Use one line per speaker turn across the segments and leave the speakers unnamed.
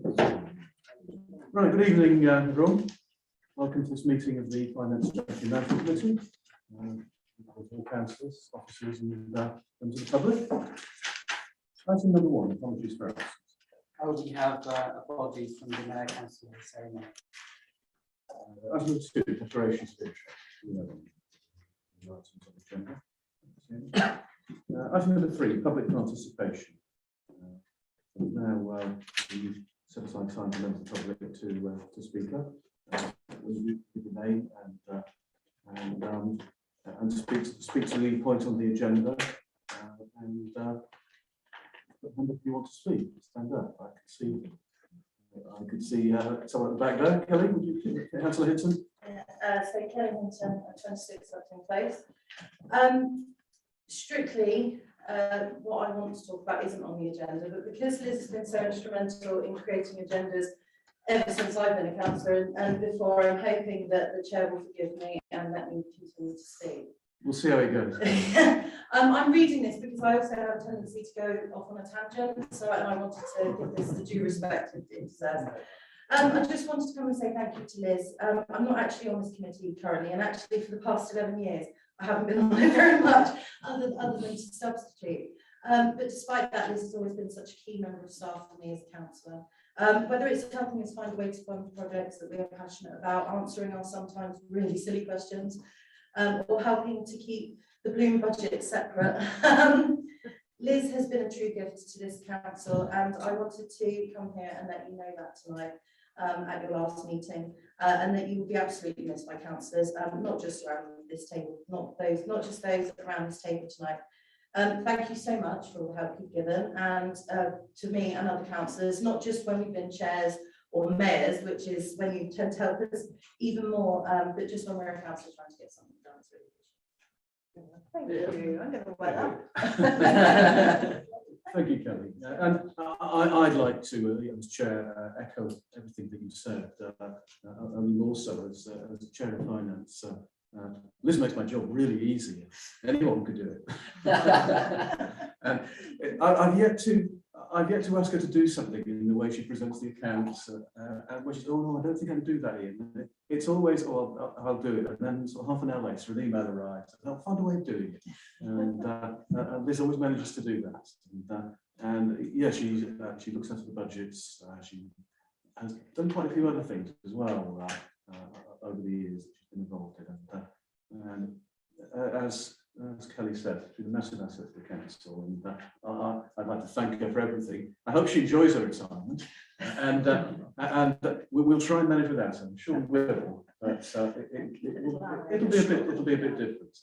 Right, good evening, everyone. Welcome to this meeting of the Finance Strategy Management Committee. All councillors, officers, and members of the public. Item number 1, apologies for absence.
Oh, we have apologies from the Mayor Council ceremony.
Item number 2, declaration speech. Item number 3, public participation. Now we set aside time for members of the public to speak up. We give your name and speak to the point on the agenda. And if you want to speak, stand up. I could see someone at the back there. Kelly, would you, Councillor Hinton?
So Kelly Hinton at 26 Upton Place. Strictly, what I want to talk about isn't on the agenda, but because Liz has been so instrumental in creating agendas ever since I've been a councillor and before, I'm hoping that the chair will forgive me and let me continue to speak.
We'll see how it goes.
I'm reading this because I also have a tendency to go off on a tangent, so I wanted to give this the due respect it deserves. I just wanted to come and say thank you to Liz. I'm not actually on this committee currently, and actually for the past 11 years, I haven't been on it very much, other than to substitute. But despite that, Liz has always been such a key member of staff for me as a councillor. Whether it's helping us find a way to fund projects that we are passionate about, answering our sometimes really silly questions, or helping to keep the Bloom budget separate. Liz has been a true gift to this council, and I wanted to come here and let you know that tonight at your last meeting, and that you will be absolutely missed by councillors, not just around this table, not just those around this table tonight. Thank you so much for all the help you've given, and to me and other councillors, not just when we've been chairs or mayors, which is when you tend to help us even more, but just when we're a councillor trying to get something done. It's really good. Thank you. I'm going to well up.
Thank you, Kelly. And I'd like to, as chair, echo everything that you said. Only more so as chair of finance. Liz makes my job really easy. Anyone could do it. And I've yet to ask her to do something in the way she presents the accounts. And when she says, "Oh no, I don't think I can do that, Ian." It's always, "Oh, I'll do it," and then sort of half an hour later, an email arrives. I'll find a way of doing it. And Liz always manages to do that. And yeah, she looks after the budgets. She has done quite a few other things as well over the years that she's been involved in. And as Kelly said, she's a massive asset to the council, and I'd like to thank her for everything. I hope she enjoys her retirement, and we'll try and manage without her. I'm sure we will, but it'll be a bit different,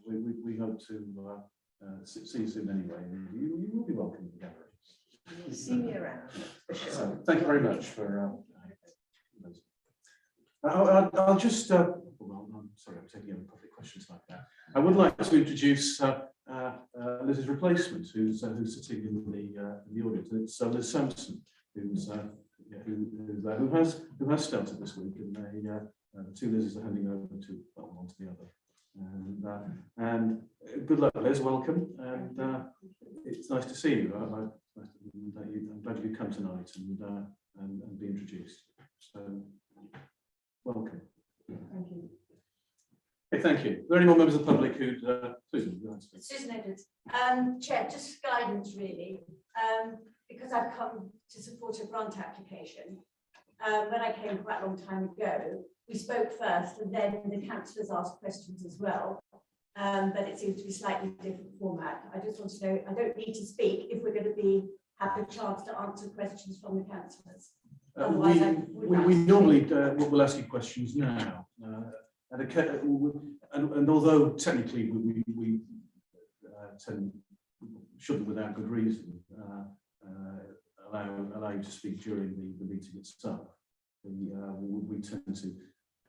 and we hope to see you soon anyway. You will be welcome in the gallery.
See me around.
So, thank you very much for. I'll just. Well, I'm sorry, I'm taking any public questions like that. I would like to introduce Liz's replacement, who's sitting in the audience. It's Liz Sampson, who has started this week, and the two Liz's are handing over to one to the other. And good luck, Liz. Welcome, and it's nice to see you. I'm glad you could come tonight and be introduced. So, welcome.
Thank you.
Okay, thank you. Are there any more members of the public who'd Susan, you want to speak?
Susan Edwards. Chair, just guidance really, because I've come to support a grant application. When I came quite a long time ago, we spoke first and then the councillors asked questions as well, but it seems to be slightly different format. I just want to know, I don't need to speak if we're going to have a chance to answer questions from the councillors.
We normally will ask you questions now, and although technically we shouldn't, without good reason, allow you to speak during the meeting itself, we tend to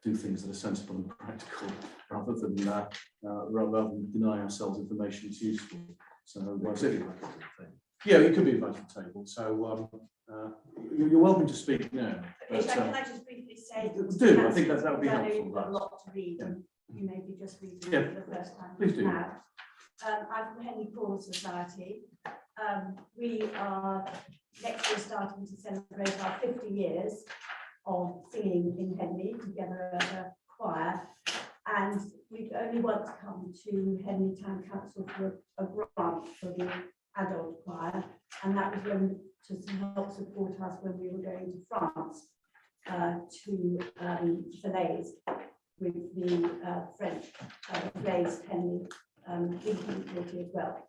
do things that are sensible and practical rather than deny ourselves information that's useful. So yeah, you could be invited to the table. So you're welcome to speak now. But,
can I just briefly say?
Do I think that would be
I know
helpful?
you've got a lot to read, and you may be just reading it for the first time.
Please do.
I'm from Henley Paul Society. we are next year starting to celebrate our 50 years of singing in Henley together as a choir. And we've only once come to Henley Town Council for a grant for the adult choir, and that was when to help support us when we were going to France to Falaise with the French Falaise Henley community as well.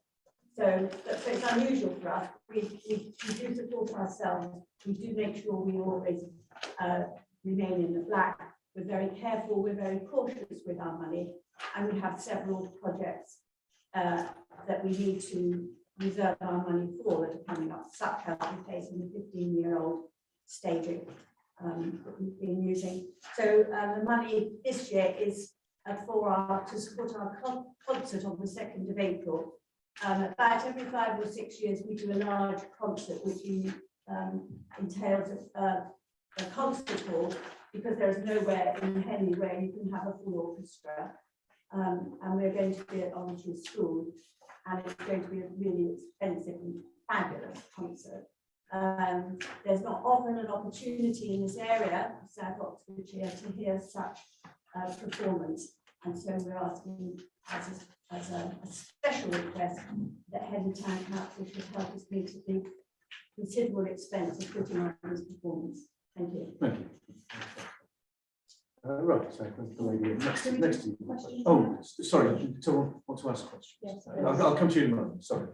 So it's unusual for us. We do support ourselves. We do make sure we always remain in the black. We're very careful. We're very cautious with our money, and we have several projects that we need to reserve our money for that are coming up, such as replacing the 15-year-old staging that we've been using. So the money this year is to support our concert on the 2nd of April. About every 5 or 6 years, we do a large concert, which entails a concert hall, because there is nowhere in Henley where you can have a full orchestra. And we're going to be at Orangery School, and it's going to be a really expensive and fabulous concert. There's not often an opportunity in this area of South Oxfordshire to hear such performance, and so we're asking as a special request that Henley Town Council should help us meet the considerable expense of putting on this performance. Thank you.
Thank you. Right, so the lady next to you.
Questions?
Oh, sorry, someone want to ask a question?
Yes.
I'll come to you in a moment, sorry.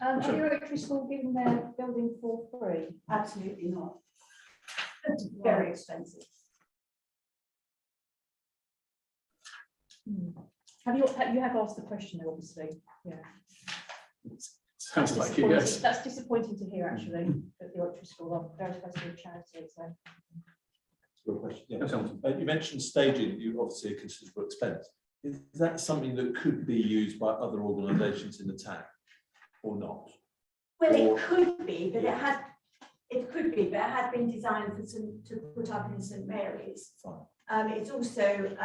Are the Oratory School giving their building for free?
Absolutely not. It's very expensive.
You have asked the question, obviously. Yeah.
Sounds like it, yes.
That's disappointing to hear, actually, that the Oratory School are very supposed to be a charity. So.
Your question. Yeah.
Okay.
You mentioned staging. You obviously a considerable expense. Is that something that could be used by other organisations in the town, or not?
Well,
Or-
it could be, but it could be, but it has been designed for to put up in St Mary's.
Fine.
It's also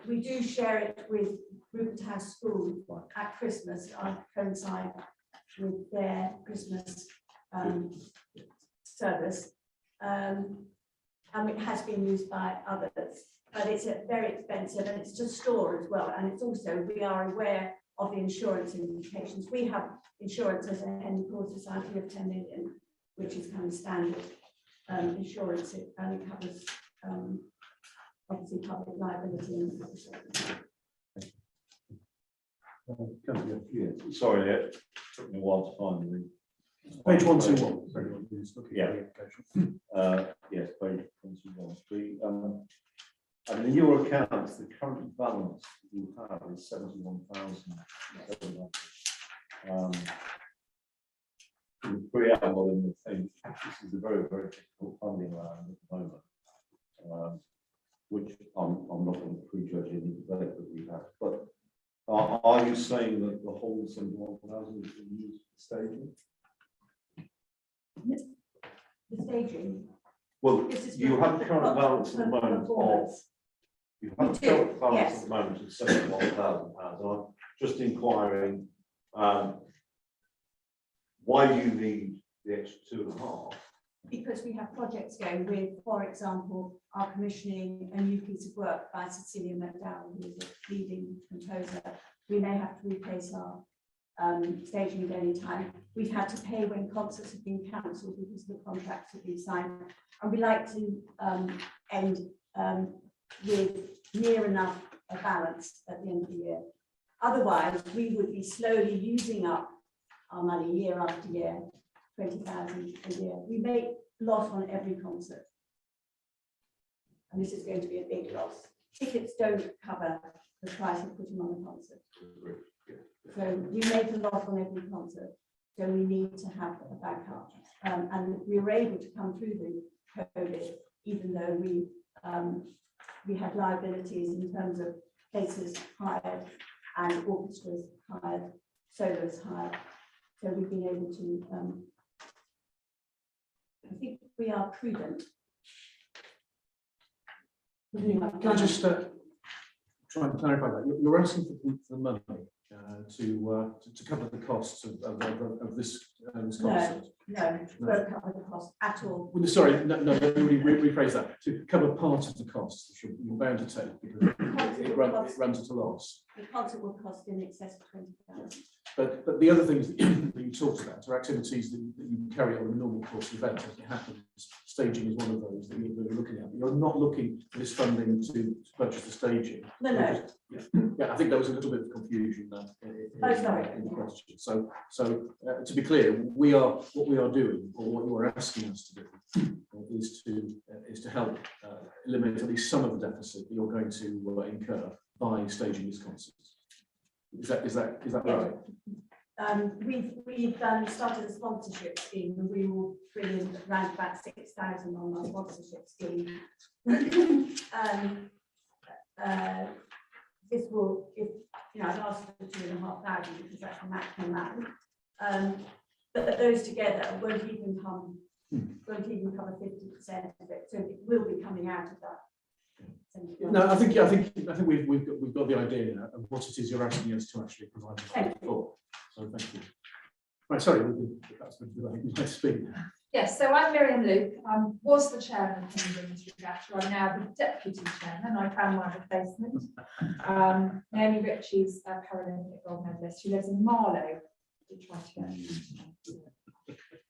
we do share it with Rupert House School at Christmas. I coincide with their Christmas service, and it has been used by others. But it's very expensive, and it's to store as well. And it's also, we are aware of the insurance implications. We have insurance as a Henley Poor Society of 10 million, which is kind of standard insurance, and it covers obviously public liability and
Yeah, sorry, it took me a while to find the.
Page 121, for anyone who's looking at the application.
Yes, page 121. I mean, in your accounts, the current balance you have is 71,700. In the preamble in the thing, this is a very, very difficult funding round at the moment, which I'm not going to prejudge any debate that we have. But are you saying that the whole 71,000 is being used for staging?
the staging.
Well,
This is
you
for
have the current balance at the moment of,
performance.
you have
We
the
do,
current balance
yes.
at the moment of £71,000. I'm just inquiring, why do you need the extra 2.5?
Because we have projects going with, for example, our commissioning a new piece of work by Cecilia McDowell, who is a leading composer. We may have to replace our staging at any time. We've had to pay when concerts have been cancelled because the contracts have been signed. And we like to end with near enough a balance at the end of the year. Otherwise, we would be slowly using up our money year after year, 20,000 a year. We make loss on every concert. And this is going to be a big loss. Tickets don't cover the price of putting on a concert. So we make a loss on every concert. So we need to have a backup. And we were able to come through the COVID, even though we had liabilities in terms of places hired and orchestras hired, soloists hired. So we've been able to, I think we are prudent.
Can I just try and clarify that? You're asking for the money to cover the costs of this
No.
concert.
No, it won't cover the cost at all.
Well, sorry, no, let me rephrase that. To cover part of the costs, which you're bound to take because it runs at a loss.
The concert will cost in excess of 20,000.
But the other things that you talked about are activities that you carry on in a normal course of event as it happens. Staging is one of those that you're looking at. You're not looking for this funding to purchase the staging.
No.
Yeah, I think there was a little bit of confusion there
sorry.
in the question. So to be clear, what we are doing, or what you are asking us to do, is to help eliminate at least some of the deficit that you're going to incur by staging these concerts. Is that right?
We've started a sponsorship scheme, and we will bring in around about 6,000 on our sponsorship scheme. This will, if I've asked for 2,500 because that's the maximum amount. But those together won't even cover 50% of it, so it will be coming out of that.
No, I think we've got the idea of what it is you're asking us to actually provide for. So thank you. Right, sorry, that's my speak.
Yes, so I'm Miriam Luke. Was the chairman of the Women's Regatta. I'm now the deputy chairman. I found my replacement. Naomi Ritchie's a Paralympic gold medalist who lives in Marlow. We try to get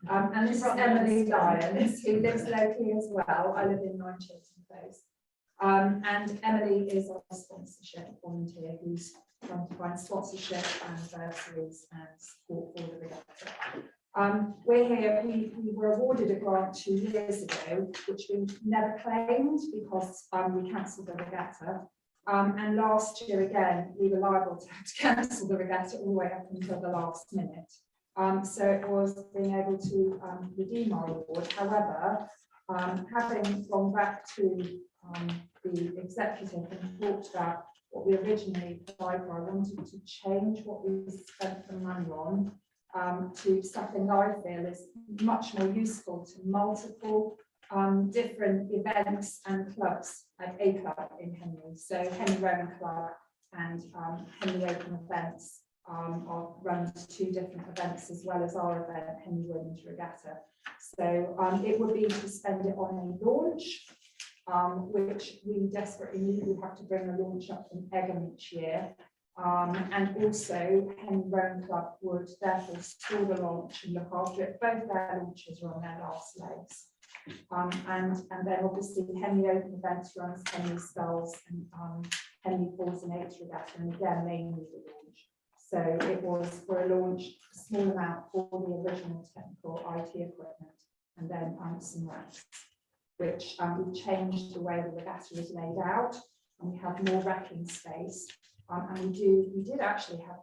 and this is Emily Lyons, who lives locally as well. I live in 9 Chiltern Close. And Emily is our sponsorship volunteer who's trying to find sponsorship, anniversaries and support for the regatta. We're here, we were awarded a grant 2 years ago, which we never claimed because we cancelled the regatta. And last year again, we were liable to have to cancel the regatta all the way up until the last minute. So it was being able to redeem our award. However, having gone back to the executive and talked about what we originally applied for, I wanted to change what we spent the money on to something I feel is much more useful to multiple different events and clubs, like a club in Henley. So Henley Rowing Club and Henley Open Events runs 2 different events as well as our event, Henley Women's Regatta. So it would be to spend it on a launch, which we desperately need. We have to bring a launch up from Egham each year. And also Henley Rowing Club would therefore store the launch and look after it. Both their launches are on their last legs. And then obviously Henley Open Events runs Henley Skulls and Henley Falls and Eights Regatta, and again they need a launch. So it was for a launch, a small amount for the original technical IT equipment, and then some racks, which we've changed the way the regatta is laid out, and we have more racking space. And we did actually have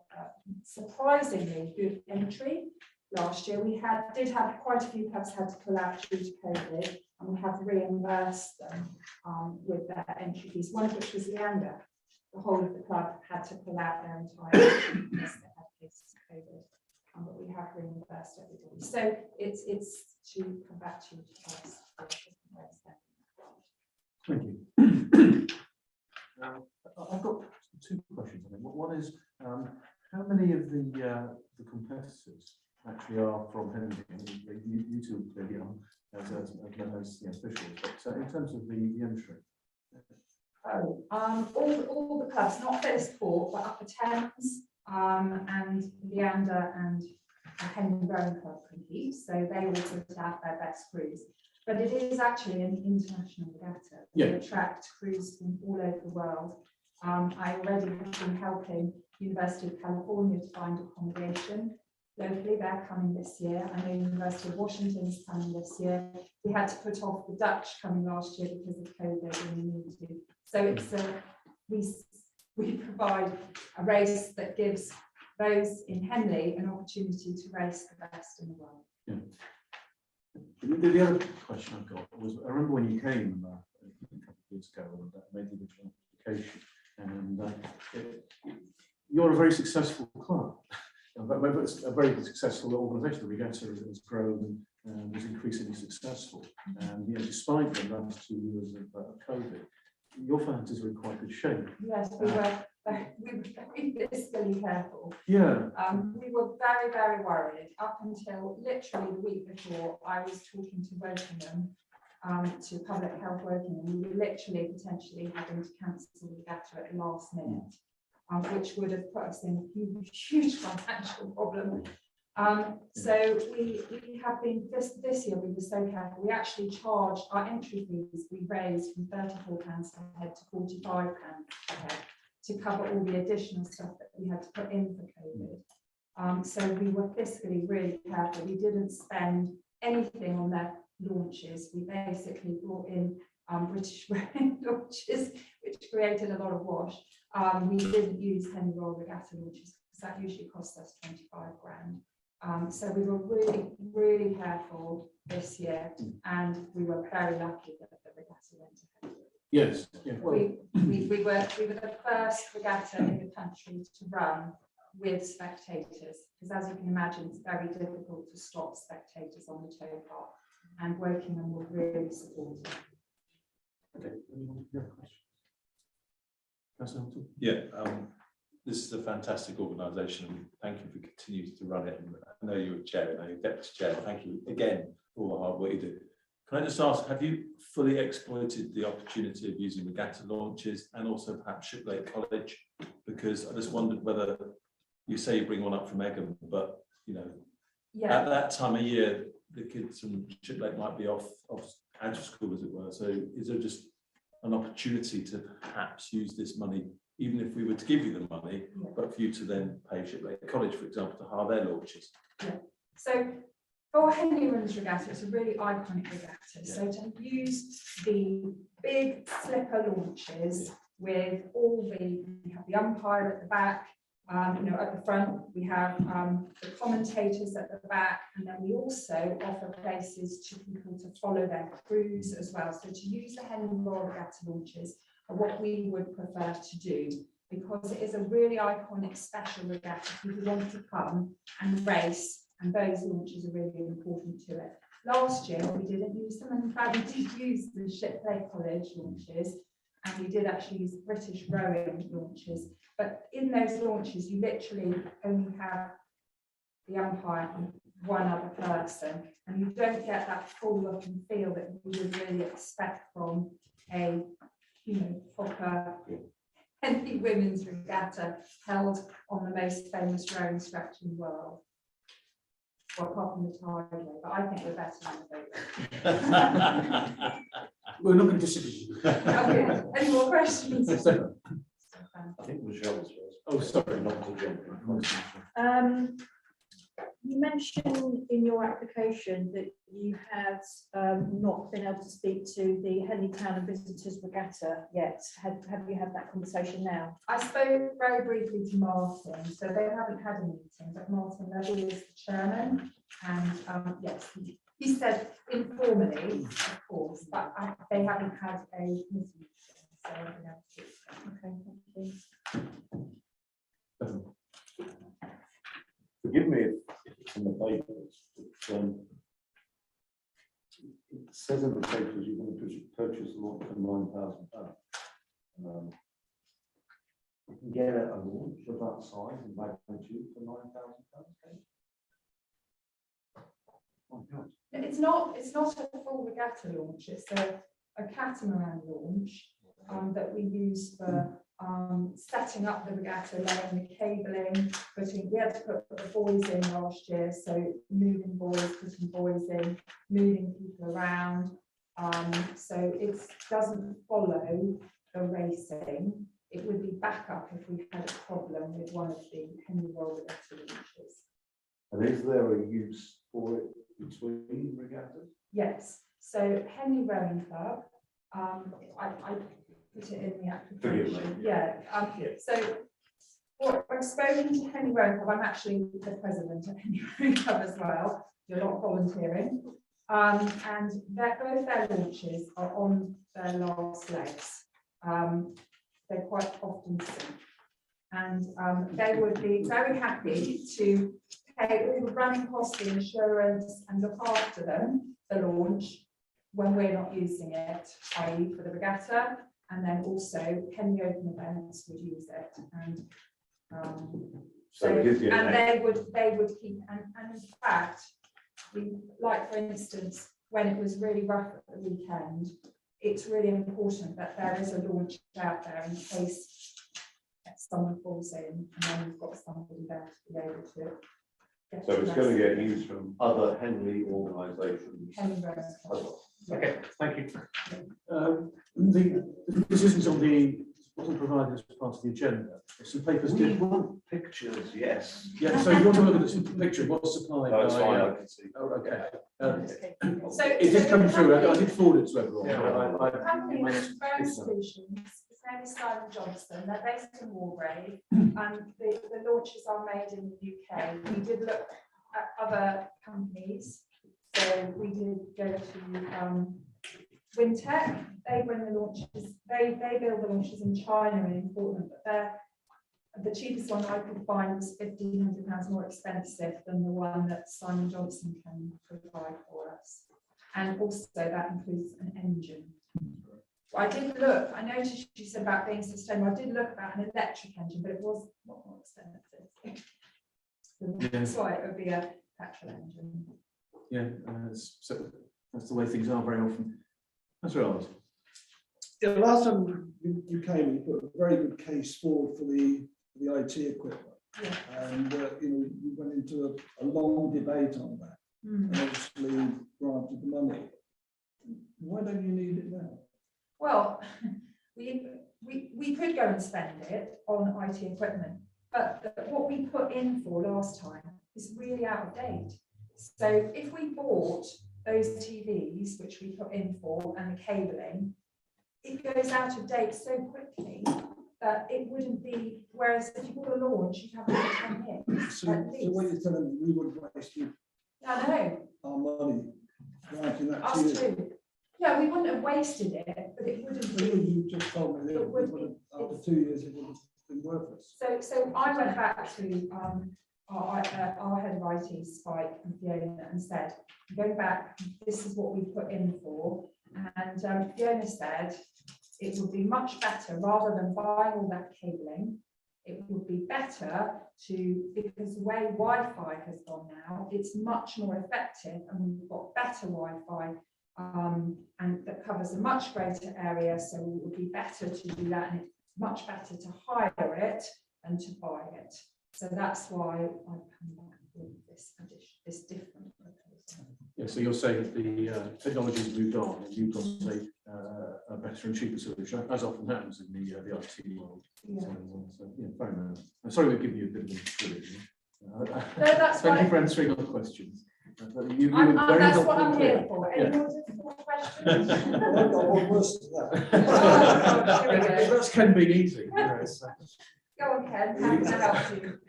surprisingly good entry last year. We did have quite a few clubs had to pull out due to COVID, and we have reimbursed them with their entry fees, one of which was Leander. The whole of the club had to pull out their entire because they had cases of COVID, but we have reimbursed everybody. So it's to come back to us.
Thank you. I've got 2 questions. I think. One is how many of the competitors actually are from Henley? You 2 maybe as officials, but in terms of the entry.
All the clubs, not Phillisport, but Upper Thames, and Leander and Henley Rowing Club compete. So they all put out their best crews. But it is actually an international regatta. We attract crews from all over the world. I already have been helping University of California to find accommodation locally. They're coming this year. I know University of Washington is coming this year. We had to put off the Dutch coming last year because of COVID, and we need to. So it's we provide a race that gives those in Henley an opportunity to race the best in the world.
Yeah. The other question I've got was, I remember when you came a couple of years ago and made the original application, and you're a very successful club, a very successful organisation. The regatta has grown and was increasingly successful, and despite the last 2 years of COVID, your finances are in quite good shape.
Yes, we were we were very fiscally careful.
Yeah,
We were very, very worried up until literally the week before. I was talking to Wokingham, to Public Health Wokingham. We were literally potentially having to cancel the regatta at the last minute, which would have put us in a huge financial problem. So we have been, this year we were so careful. We actually charged our entry fees, we raised from £34 a head to £45 a head to cover all the additional stuff that we had to put in for COVID. So we were fiscally really careful. We didn't spend anything on their launches. We basically brought in British launches, which created a lot of wash. We didn't use Henry Royal Regatta launches because that usually costs us 25 grand. So we were really, really careful this year, and we were very lucky that the regatta went ahead.
yes, yeah, well,
We were the first regatta in the country to run with spectators, because as you can imagine, it's very difficult to stop spectators on the tow path, and Wokingham were really supportive.
okay. Anyone have a question? Councillor Hamilton?
Yeah, this is a fantastic organisation. Thank you for continuing to run it. And I know you're chair, I know you're deputy chair. Thank you again for all the hard work you do. Can I just ask, have you fully exploited the opportunity of using regatta launches and also perhaps Shiplake College? Because I just wondered whether, you say you bring one up from Egham, but you know,
Yeah,
at that time of year, the kids from Shiplake might be off out of school, as it were. So is there just an opportunity to perhaps use this money, even if we were to give you the money,
Yeah.
but for you to then pay Shiplake College, for example, to hire their launches?
so for Henley Runners Regatta, it's a really iconic regatta. So to use the big slipper launches with all we have the umpire at the back, you know, at the front, we have the commentators at the back, and then we also offer places to people to follow their crews as well. So to use the Henley Royal Regatta launches are what we would prefer to do, because it is a really iconic special regatta. People want to come and race, and those launches are really important to it. Last year we didn't use them, and in fact we did use the Shiplake College launches, and we did actually use British rowing launches. But in those launches, you literally only have the umpire and one other person, and you don't get that full look and feel that you would really expect from a, you know, proper Henley Women's Regatta held on the most famous rowing stretch in the world. Well, apart from the Tideway, but I think we're better than the boat.
We're not going to disagree.
Okay, any more questions?
Stefan?
I think Michelle's first.
Oh, sorry.
Not to jump.
You mentioned in your application that you had not been able to speak to the Henley Town and Visitors Regatta yet. Have you had that conversation now?
I spoke very briefly to Martin, so they haven't had a meeting, but Martin Levy is the chairman, and yes, he said informally, of course, but they haven't had a meeting, so I don't know.
Okay, thank you.
Forgive me if it's in the papers, but it says in the papers you're going to purchase a launch for £9,000. You can get a launch of that size and magnitude for £9,000. Oh, God.
It's not a full regatta launch, it's a catamaran launch that we use for setting up the regatta, laying the cabling, we had to put the buoys in last year, so moving buoys, putting buoys in, moving people around. So it doesn't follow the racing. It would be backup if we had a problem with one of the Henley Royal Regatta launches.
And is there a use for it between regattas?
Yes, so Henley Rowing Club, I put it in the application. Yeah, so well, I've spoken to Henley Rowing Club. I'm actually the president of Henley Rowing Club as well. You're not volunteering. And both their launches are on their last legs. They're quite often sink. And they would be very happy to pay all the running costs, the insurance, and look after them, the launch, when we're not using it, i.e. for the regatta, and then also Henley Open Events would use it, and
So it gives you
and
an
they would keep, and in fact, like for instance, when it was really rough at the weekend, it's really important that there is a launch out there in case someone falls in, and then you've got somebody there to be able to get.
So it's going to get used from other Henley organisations.
Henley Road.
as well. Okay, thank you.
This isn't on the, wasn't provided as part of the agenda. Some papers
We
did.
want pictures, yes.
Yeah, so if you want to look at the picture, what's supplied
No, it's
by,
fine, I can see.
oh, okay.
So
It did come through, I did forward it to everyone.
Yeah,
but I
Company
managed to
Phone
pick it up.
Solutions, his name is Simon Johnson, they're based in Wargrave, and the launches are made in the UK. We did look at other companies, so we did go to Wintec, they bring the launches, they build the launches in China in Portland, but they're the cheapest one I could find was £1,500 more expensive than the one that Simon Johnson can provide for us. And also that includes an engine. I did look, I noticed you said about being sustainable. I did look about an electric engine, but it was not more expensive. So that's why it would be a petrol engine.
Yeah, so that's the way things are very often. That's right.
Yeah, last time you came, you put a very good case forward for the IT equipment.
Yeah.
And you went into a long debate on that, and obviously granted the money. Why don't you need it now?
Well, we could go and spend it on IT equipment, but what we put in for last time is really out of date. So if we bought those TVs, which we put in for, and the cabling, it goes out of date so quickly that it wouldn't be, whereas if you bought a launch, you'd have it for 10 years
So,
at
so
least.
what you're telling me, we would waste
I know,
our money granting that to
us
you?
too. No, we wouldn't have wasted it, but it wouldn't
So
be.
you just told me that
It would
after 2 years it would have been worthless.
So I went back to our head of IT, Spike and Fiona, and said, go back, this is what we put in for. And Fiona said it would be much better, rather than buying all that cabling, it would be better because the way Wi-Fi has gone now, it's much more effective, and we've got better Wi-Fi and that covers a much greater area, so it would be better to do that, and it's much better to hire it than to buy it. So that's why I've come back with this different proposal.
Yeah, so you're saying that the technology's moved on and you've got a better and cheaper solution, as often happens in the IT world.
Yeah.
So, yeah, fair enough. I'm sorry we've given you a bit of intrigue.
No, that's
Thank you
fine.
for answering all the questions. You were
I'm,
very
that's
helpful
what I'm
and
here
clear.
for.
Yeah.
Any more difficult questions?
I've got one worse than that.
Oh, God, here we go.
That's Ken being easy. You know,
Go on, Ken, how can I help you?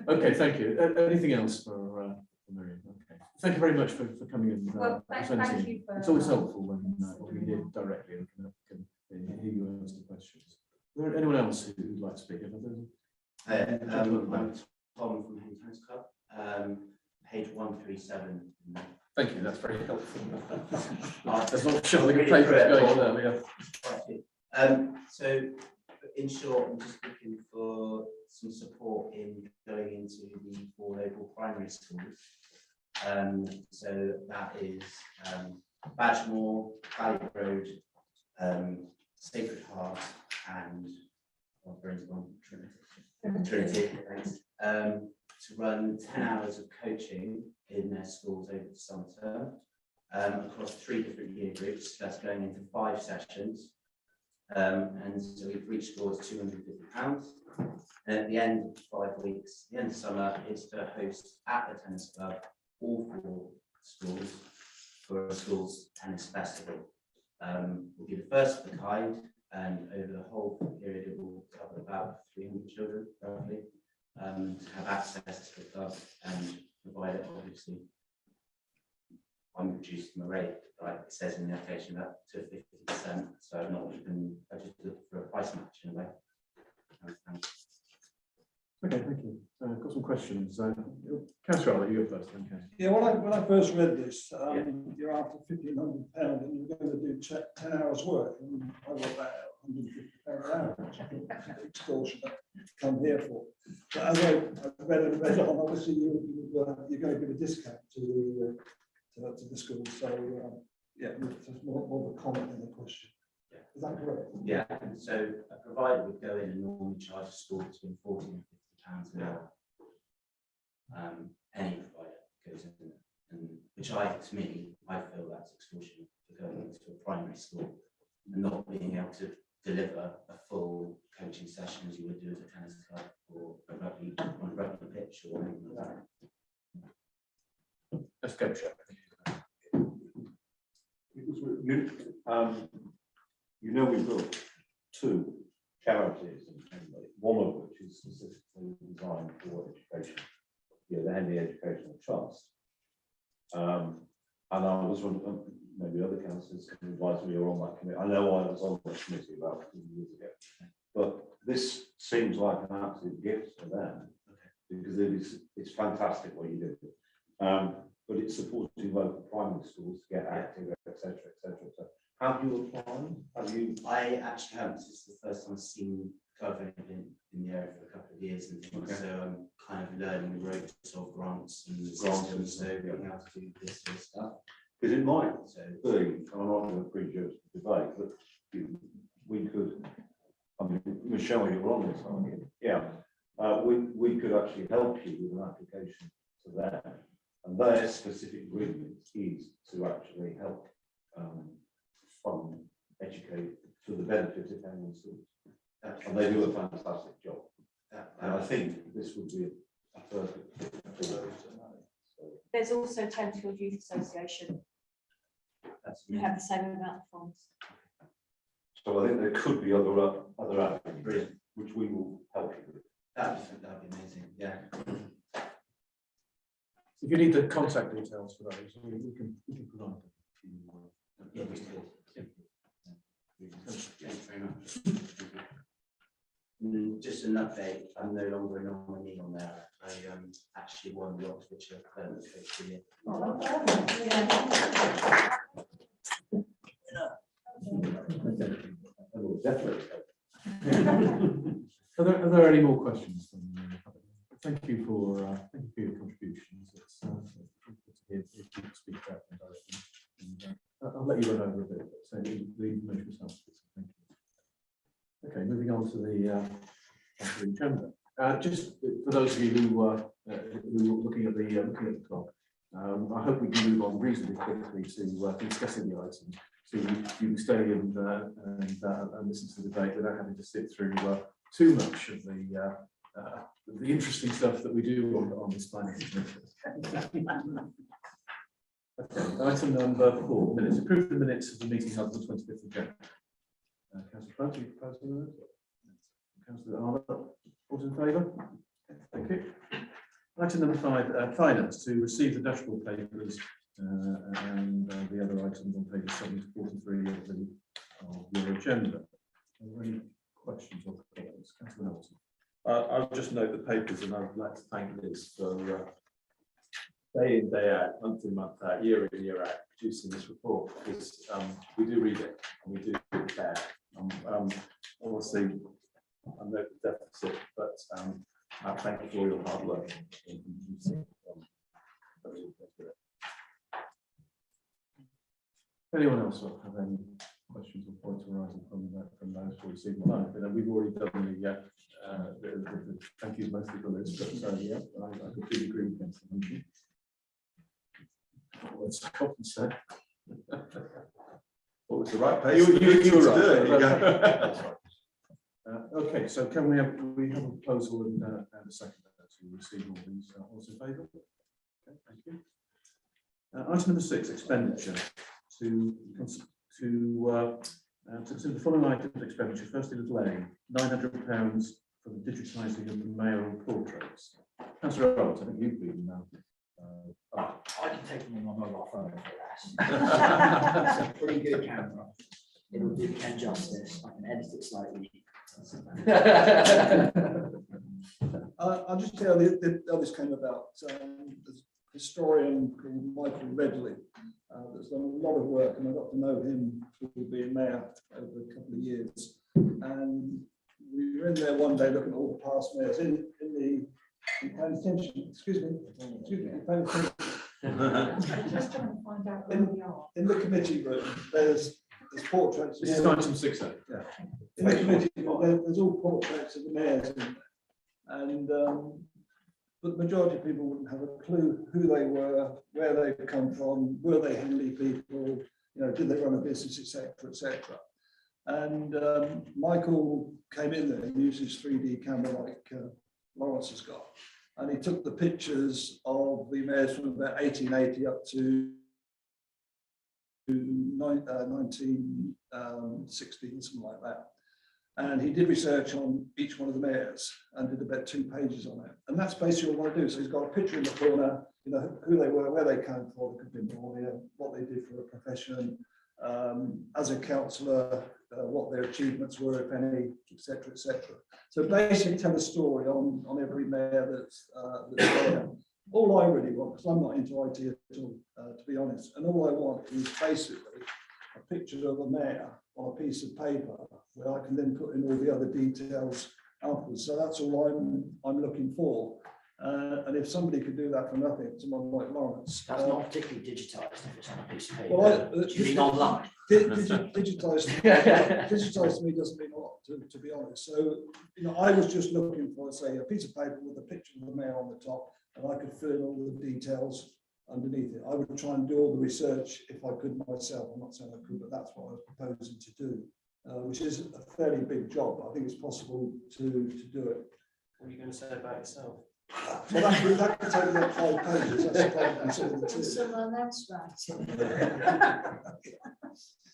Okay, thank you. Anything else for Miriam? Okay. Thank you very much for coming and
Well, thank
presenting.
you for.
It's always helpful when we hear directly and can hear you answer the questions. Is there anyone else who'd like to speak?
I'm Tom from Henley Tennis Club, page 137.
Thank you, that's very helpful.
Uh,
There's not sure the good papers going on there.
So in short, I'm just looking for some support in going into the 4 local primary schools. So that is Badgemore, Valley Road, Sacred Heart, and Trinity, thanks, to run 10 hours of coaching in their schools over the summer term, across 3 different year groups. That's going into 5 sessions. And so we've reached scores £250. And at the end of 5 weeks, the end of summer, is to host at the tennis club all 4 schools for a schools tennis festival. We'll be the first of the kind, and over the whole period, it will cover about 300 children, roughly, to have access to the club and provide it, obviously. I'm reducing the rate, like it says in the application, up to 50%. So I'm not even, I just look for a price match in a way.
Okay, thank you. I've got some questions. Councillor Rowley, you go first. Okay.
Yeah, when I first read this, you're after £1,500 and you're going to do 10 hours work, and I got that £150 an hour, which I think is extortionate to come here for. But as I read on, obviously you're going to give a discount to the school. So yeah, it's more of a comment than a question. Is that correct?
Yeah, so a provider would go in and normally charge a school between £40 and £50 an hour. Any provider goes in, and which to me, I feel that's extortion for going into a primary school and not being able to deliver a full coaching session as you would do at a tennis club or a rugby on a rugby pitch or anything like that.
Let's go, Chair.
You know, we've got two charities, one of which is specifically designed for education, the Henley Educational Trust. And I was wondering, maybe other councillors can advise me or on that committee. I know I was on the committee about 2 years ago, but this seems like an absolute gift for them because it's fantastic what you do. But it's supporting local primary schools to get active, etc., etc. So how do you apply?
I actually haven't. This is the first time I've seen covering in the area for a couple of years and things. So I'm kind of learning the ropes of grants and systems, so being able to do this sort of stuff.
Because it might be, and I'm not going to prejudge the debate, but we could, I mean, Michelle, you're on this, aren't you? Yeah. We could actually help you with an application to them. And their specific agreement is to actually help fund, educate to the benefit of Henley schools. And they do a fantastic job. And I think this would be a perfect fit for those.
There's also Thameslink Youth Association. You have the same amount of funds.
So I think there could be other avenues which we will help you with.
That'd be amazing. Yeah.
If you need the contact details for those, we can provide them.
Yeah, we could. Thanks very much. Just an update, I'm no longer a nominee on there. I actually won the Oxfordshire Climate Coach of the Year.
Are there any more questions? Thank you for your contributions. It's good to hear people speak out and directly. And, I'll let you run over a bit, but so the information was helpful. Thank you. Okay, moving on to the agenda. Just for those of you who are looking at the clock, I hope we can move on reasonably quickly to discussing the items. So you can stay and listen to the debate without having to sit through too much of the interesting stuff that we do on this planet. Okay, item number 4, minutes. Approve the minutes of the meeting held on the 25th of January. Councillor Pratt, are you proposing the minutes? Councillor Arnold, all in favour? Thank you. Item number 5, finance, to receive the dashboard papers and the other items on pages 7 to 43 of your agenda. Are there any questions or comments? Councillor Hamilton.
I'll just note the papers, and I'd like to thank Liz for day in, day out, month in, month out, year in, year out, producing this report, because we do read it and we do care. Obviously, I know the deficit, but I thank you for all your hard work in producing.
Anyone else have any questions or points arising from those for this evening? No, we've already done the thank you mostly for this, but yeah, I completely agree with Councillor. What's the compensate?
What was the right place?
You were
right.
Okay, so can we have a proposal and a second to receive all these? All's in favour? Okay, thank you. Item number 6, expenditure. To consider the following items of expenditure. Firstly, with Lane, £900 for the digitising of the mayoral portraits. Councillor Roberts, I think you've been
I can take them on my mobile phone for that. It's a pretty good camera. It'll do Ken justice. I can edit it slightly.
I'll just tell you how this came about. There's a historian called Michael Redley that's done a lot of work, and I got to know him through being mayor over a couple of years. And we were in there one day looking at all the past mayors in paying attention, excuse me, paying attention.
Just trying to find out where we are.
In the committee room, there's portraits.
This is item 6.
In the committee room, there's all portraits of the mayors in there. And but the majority of people wouldn't have a clue who they were, where they come from, were they Henley people, did they run a business, etc., etc. And Michael came in there and used his 3D camera like Lawrence has got, and he took the pictures of the mayors from about 1880 up to 1960, something like that. And he did research on each one of the mayors and did about 2 pages on it. And that's basically all I do. So he's got a picture in the corner, who they were, where they came from, could be born here, what they did for a profession, as a councillor, what their achievements were, if any, etc., etc. So basically tell a story on every mayor that's there. All I really want, because I'm not into IT at all, to be honest, and all I want is basically a picture of a mayor on a piece of paper where I can then put in all the other details afterwards. So that's all I'm looking for. And if somebody could do that for nothing, someone like Lawrence.
That's not particularly digitised if it's on a piece of paper.
Well,
Do you mean online?
Digitised to me doesn't mean a lot, to be honest. So, I was just looking for, say, a piece of paper with a picture of the mayor on the top, and I could fill in all the details underneath it. I would try and do all the research if I could myself. I'm not saying I could, but that's what I was proposing to do, which is a fairly big job. I think it's possible to do it.
What are you going to say about yourself?
Well, that could take about 5 pages. That's the problem.
Someone else writing.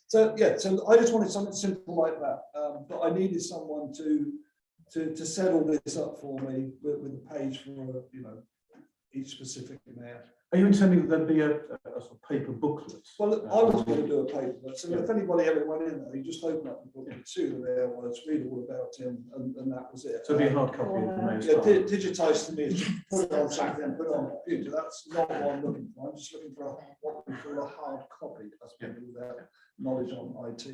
So I just wanted something simple like that, but I needed someone to set all this up for me with a page for each specific mayor.
Are you intending that there be a sort of paper booklet?
Well, I was going to do a paper, so if anybody ever went in there, you just open up the book and see who the mayor was, read all about him, and that was it.
So it'd be a hard copy of the mayor's
Yeah,
file.
digitised to me is just put it on something and put it on a computer. That's not what I'm looking for. I'm just looking for what we call a hard copy, as people without knowledge on IT.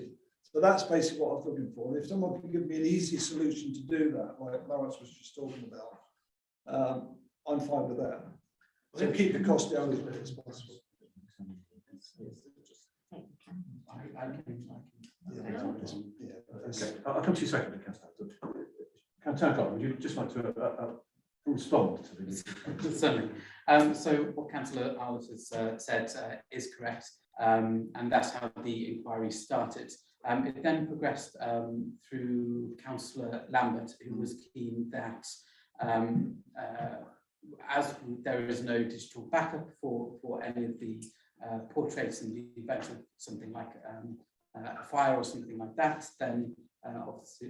So that's basically what I was looking for. And if someone can give me an easy solution to do that, like Lawrence was just talking about, I'm fine with that. So keep the cost down as little as possible.
Okay, I'll come to you secondly, Councillor Clark, would you just like to respond to the?
Certainly. So what Councillor Arlott has said is correct, and that's how the inquiry started. It then progressed through Councillor Lambert, who was keen that as there is no digital backup for any of the portraits in the event of something like a fire or something like that, then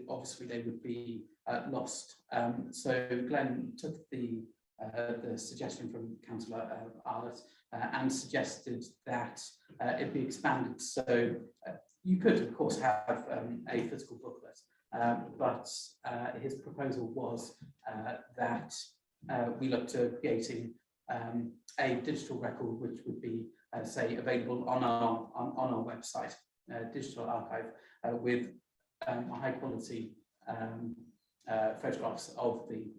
obviously they would be lost. So Glenn took the suggestion from Councillor Arlott and suggested that it be expanded. So you could, of course, have a physical booklet, but his proposal was that we looked at creating a digital record which would be, say, available on our website, digital archive, with high quality photographs of the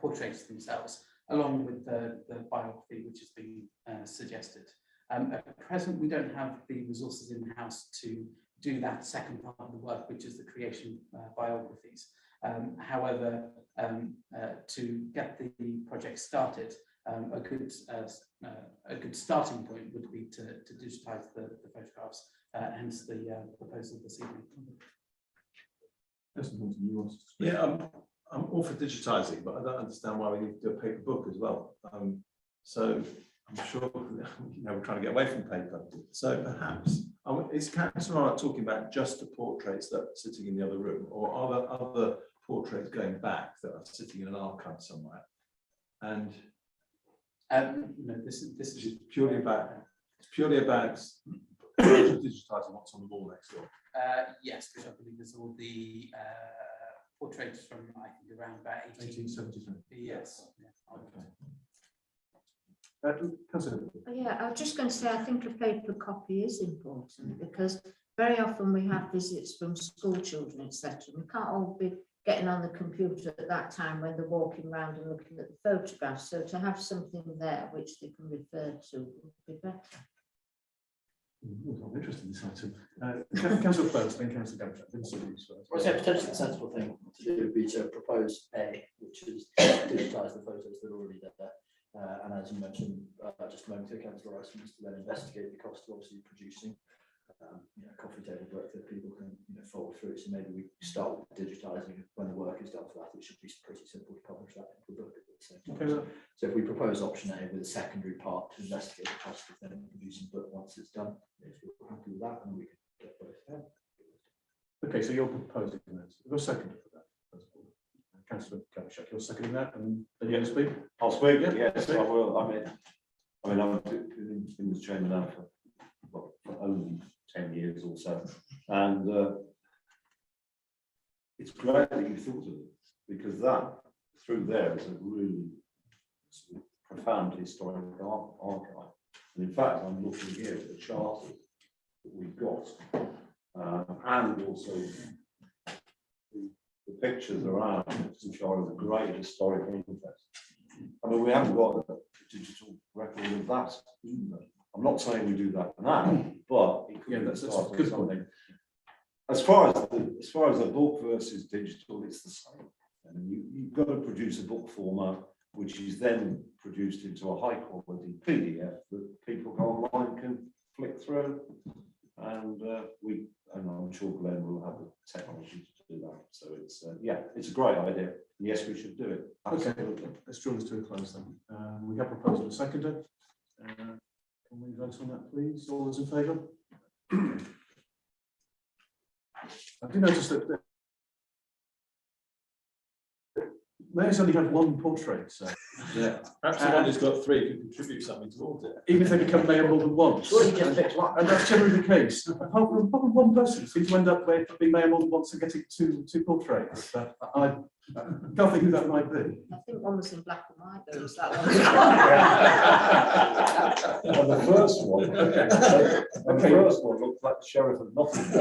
portraits themselves, along with the biography which has been suggested. At present, we don't have the resources in house to do that second part of the work, which is the creation biographies. However, to get the project started, a good starting point would be to digitize the photographs, hence the proposal this evening.
Yeah, I'm all for digitising, but I don't understand why we need to do a paper book as well. So I'm sure we're trying to get away from paper. So perhaps is Councillor Arlott talking about just the portraits that are sitting in the other room, or are there other portraits going back that are sitting in an archive somewhere? And
no, this is
purely about digitising what's on the wall next door.
yes, which I believe is all the portraits from, I think, around about
1873.
Yes.
Okay. Councillor.
Yeah, I was just going to say, I think a paper copy is important because
very often we have visits from school children, etc. We can't all be getting on the computer at that time when they're walking around and looking at the photographs. So to have something there which they can refer to would be better.
I'm interested in this item. Councillor First, then Councillor Gamble.
Well, I say potentially the sensible thing to do would be to propose A, which is digitise the photos that are already there. And as you mentioned just a moment ago, Councillor Rice wants to then investigate the cost of obviously producing coffee table book that people can fold through. So maybe we start with digitising. When the work is done for that, it should be pretty simple to publish that into the book at the same time.
Okay.
So if we propose option A with a secondary part to investigate the cost of then producing book once it's done, if you're happy with that, then we can get both there.
Okay, so you're proposing that. You're seconded for that. Councillor Gavushak, you're seconding that, and then you speak.
I'll speak.
Yeah,
Yes,
speak.
I will. I mean, I'm in the chairman now for only 10 years or so, and it's great that you thought of it, because that through there is a really profound historic archive. And in fact, I'm looking here at the charters that we've got, and also the pictures around, which are of great historic interest. I mean, we haven't got a digital record of that either. I'm not saying we do that now, but it could be
that's a
start of
good
something.
point.
As far as a book versus digital, it's the same. And you've got to produce a book format, which is then produced into a high quality PDF that people online can flick through. And I'm sure Glenn will have the technology to do that. So it's it's a great idea. Yes, we should do it. Absolutely.
Okay, let's draw this to a close then. We have proposed a seconder. Can we vote on that, please? All those in favour? I do notice that Mayor's only had one portrait, so
Yeah, perhaps the one who's got three could contribute something towards it.
even if they become mayor more than once.
Surely he just picks one.
And that's generally the case. Apart from one person seems to end up being mayor more than once and getting two portraits. I can't think who that might be.
I think one was in black and white, though, was that one?
And the first one, the first one looked like the Sheriff of Nottingham.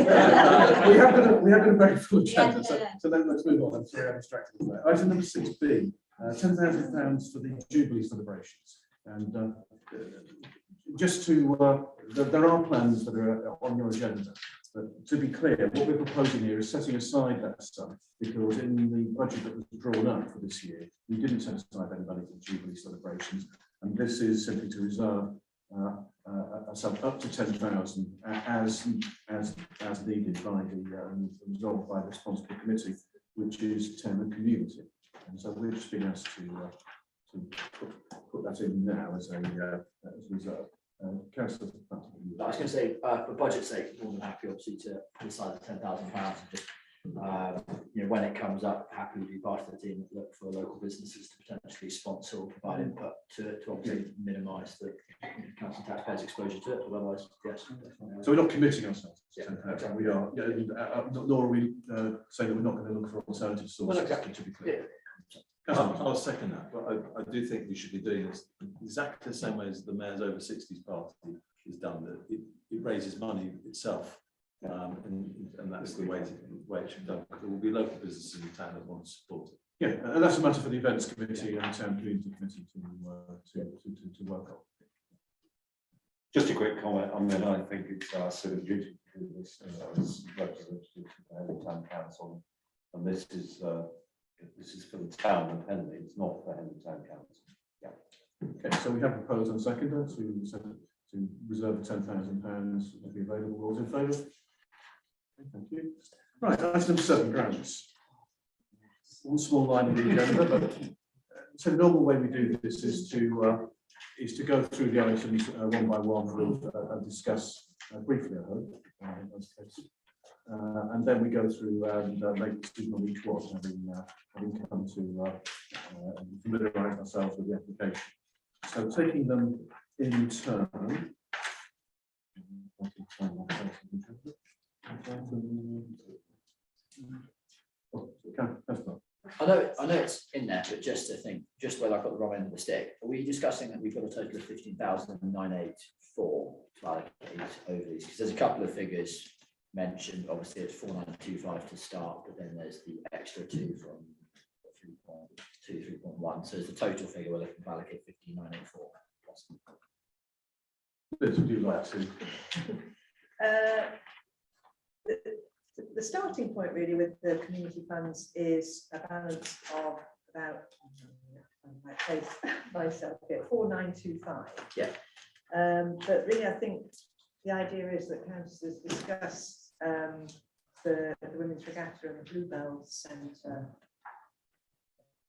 we have been a very full agenda,
Yeah.
so then let's move on. I'm sorry, I'm distracted with that. Item number 6B, £10,000 for the Jubilee celebrations. And just to, there are plans that are on your agenda. But to be clear, what we're proposing here is setting aside that sum, because in the budget that was drawn up for this year, we didn't set aside any money for Jubilee celebrations, and this is simply to reserve a sum up to 10,000 as needed by the resolved by the responsible committee, which is town and community. And so we're just being asked to put that in now as a reserve. Councillor,
I was going to say, for budget's sake, more than happy, obviously, to put aside the £10,000 and just, when it comes up, happily be part of the team that look for local businesses to potentially sponsor or provide input to obviously minimise the council taxpayers' exposure to it. But otherwise, yes.
so we're not committing ourselves to
Yeah,
10,000.
exactly.
We are, nor are we saying that we're not going to look for alternative sources.
Well, exactly.
To be clear.
I'll second that, but I do think we should be doing this exactly the same way as the Mayor's Over 60s party is done. That it raises money itself, and that's the way it should be done. There will be local businesses in town that want to support it.
Yeah, and that's a matter for the events committee and town community committee to work on.
Just a quick comment. I mean, I think it's our civic duty to do this as representative of the town council, and this is for the town of Henley. It's not for Henley Town Council. Yeah.
Okay, so we have proposed on seconder to reserve the £10,000 to be available. All those in favour? Okay, thank you. Right, item number 7, grants. One small line in the agenda, but so the normal way we do this is to go through the items one by one and discuss briefly, I hope, and then we go through and make a decision on each one, having come to familiarise ourselves with the application. So taking them in turn.
I know it's in there, but just to think, just whether I've got the wrong end of the stick, are we discussing that we've got a total of 15,984 to allocate over these? Because there's a couple of figures mentioned, obviously it's 4925 to start, but then there's the extra 2 from 3.2, 3.1. So it's the total figure we're looking to allocate 5984.
Liz, would you like to?
The starting point really with the community funds is a balance of about, myself here, 4925.
Yeah.
But really, I think the idea is that councillors discuss the Women's Regatta and the Bluebells Centre,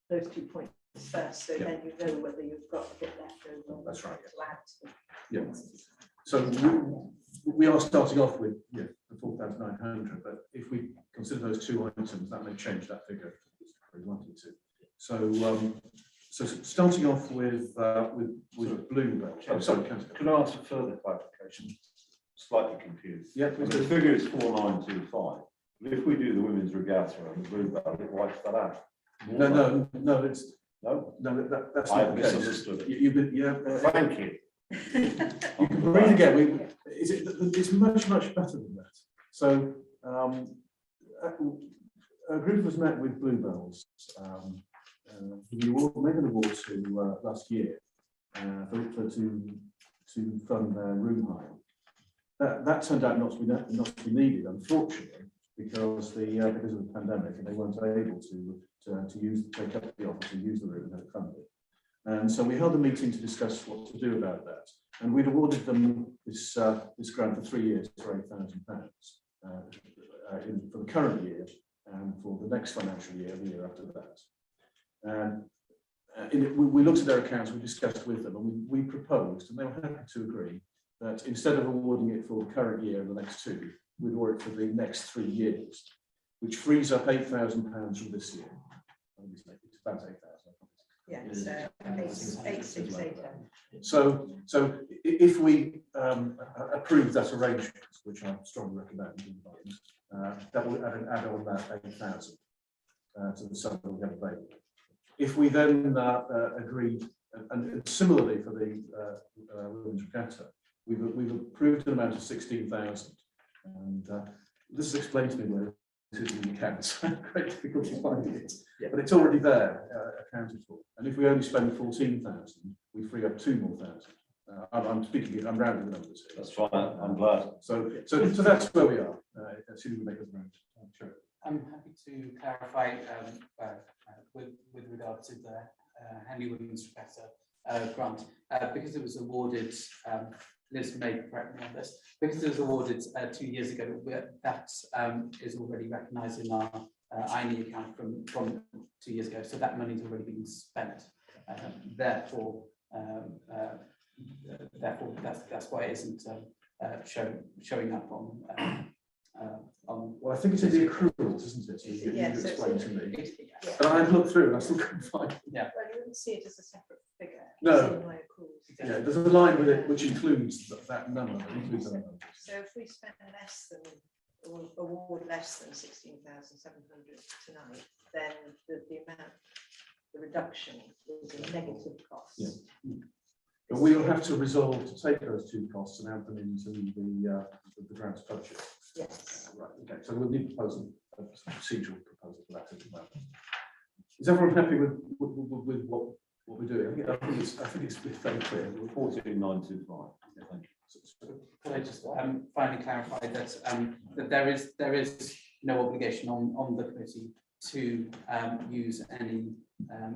those 2 points first, so then you know whether you've got a bit left over.
That's right.
To add to.
Yeah. So we are starting off with the 4,900, but if we consider those 2 items, that may change that figure if we wanted to. So so starting off with Bluebell. Oh, sorry, Councillor.
Can I ask a further clarification? Slightly confused.
Yeah,
The figure is 4925. But if we do the women's regatta and the Bluebell, it wipes that out.
No, that's
I
not the case.
misunderstood it.
Thank
you.
You can read again. It's much better than that. So a group was met with Bluebells. We made an award to last year to fund their room hire. That turned out not to be needed, unfortunately, because of the pandemic, and they weren't able to take up the offer to use the room and have it funded. And so we held a meeting to discuss what to do about that. And we'd awarded them this grant for 3 years for £8,000 for the current year and for the next financial year and the year after that. And we looked at their accounts, we discussed with them, and we proposed, and they were happy to agree, that instead of awarding it for the current year and the next 2, we'd award it for the next 3 years, which frees up £8,000 from this year. It's about 8,000.
Yeah, so 868.
So if we approve that arrangement, which I strongly recommend, that will add on that 8,000 to the sum that we have available. If we then agreed, and similarly for the Women's Regatta, we've approved an amount of 16,000, and this is explained to me where it is in the accounts. Great difficulty finding it, but it's already there, accounted for. And if we only spend 14,000, we free up 2 more thousand. I'm rounding the numbers here.
That's fine. I'm glad.
So that's where we are. As soon as we make the round. Sure.
I'm happy to clarify with regard to the Henley Women's Regatta grant, because it was awarded, Liz may correct me on this, because it was awarded 2 years ago, that is already recognised in our INE account from 2 years ago, so that money's already been spent. Therefore, that's why it isn't showing up on.
Well, I think it's in the accruals, isn't it? You
Yes,
explained to me. But I've looked through and I still couldn't find it.
Yeah.
Well, you wouldn't see it as a separate figure.
No.
It's in my accruals.
Yeah, there's a line with it which includes that number. That includes that number.
So if we spend less than, or award less than 16,700 tonight, then the amount, the reduction is a negative cost.
Yeah. But we will have to resolve to take those 2 costs and add them into the grants budget.
Yes.
Right. Okay. So we'll need a procedural proposal for that as well. Is everyone happy with what we're doing? I think it's very clear.
14,925. Thank you.
Could I just finally clarify that there is no obligation on the committee to use any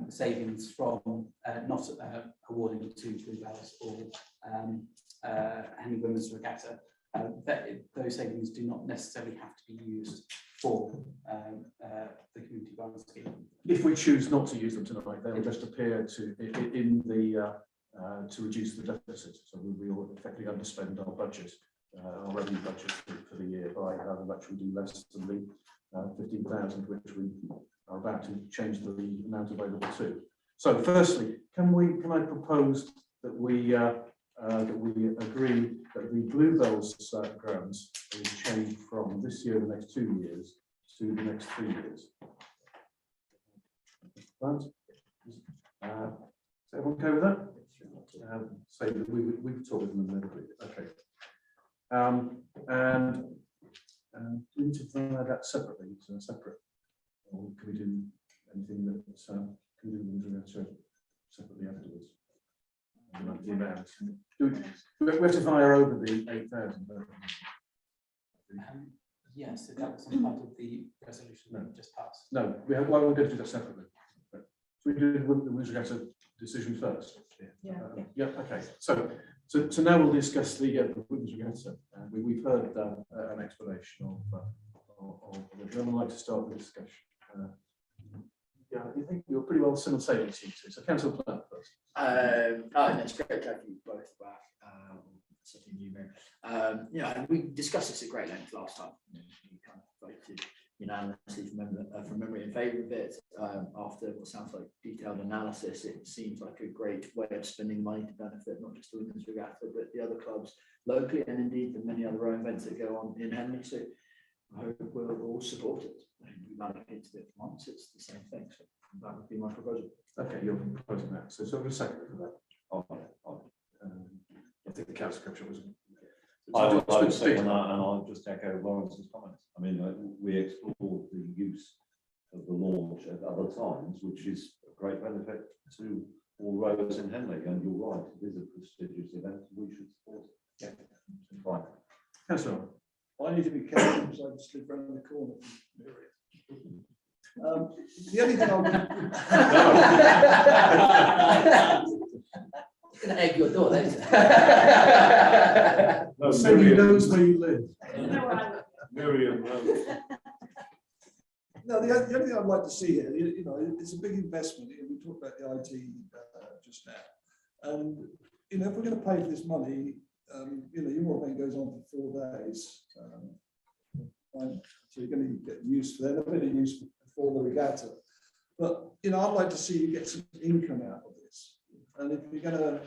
savings from not awarding to Bluebells or Henley Women's Regatta. Those savings do not necessarily have to be used for the community grant scheme.
If we choose not to use them tonight, they will just appear to reduce the deficit. So we will effectively underspend our budget, our revenue budget for the year by how much we do less than the 15,000, which we are about to change the amount available to. So, firstly, can I propose that we agree that the Bluebells grants is changed from this year, the next 2 years, to the next 3 years. Is everyone okay with that? Say that we've talked with them and agreed. Okay. And that separately, so separate? Or can we do anything that can we do the regatta separately afterwards? Like the amount. We have to fire over the 8,000.
Yes, so that was on part of the resolution that we just passed.
No, why we're going to do that separately. So we do the regatta decision first.
Yeah.
Yeah. Okay. So now we'll discuss the women's regatta. We've heard an explanation of would anyone like to start the discussion? Yeah, I think you're pretty well simultaneous, you two. So Councillor Platt first.
No, it's great to have you both back. Something new, yeah, and we discussed this at great length last time. You kind of voted unanimously from memory in favour of it. After what sounds like detailed analysis, it seems like a great way of spending money to benefit not just the women's regatta, but the other clubs locally, and indeed the many other rowing events that go on in Henley. So I hope we'll all support it. We've allocated it once, it's the same thing. So that would be my proposal.
Okay, you're proposing that. So sort of a second for that. I think the council commission was.
I would second that, and I'll just echo Lawrence's comments. I mean, we explored the use of the launch at other times, which is a great benefit to all rowers in Henley. And you're right, it is a prestigious event. We should support it. Yeah, fine.
Councillor,
I need to be careful because I just live around the corner from Miriam. The only thing
It's going to egg your door later.
No,
so he knows where you live.
Miriam,
No, the only thing I'd like to see here, you know, it's a big investment. We talked about the IT just now, and you know, if we're going to pay for this money, you know, your more event goes on for 4 days, so you're going to get used to that. A bit of use for the regatta, but you know, I'd like to see you get some income out of this. And if you're going to,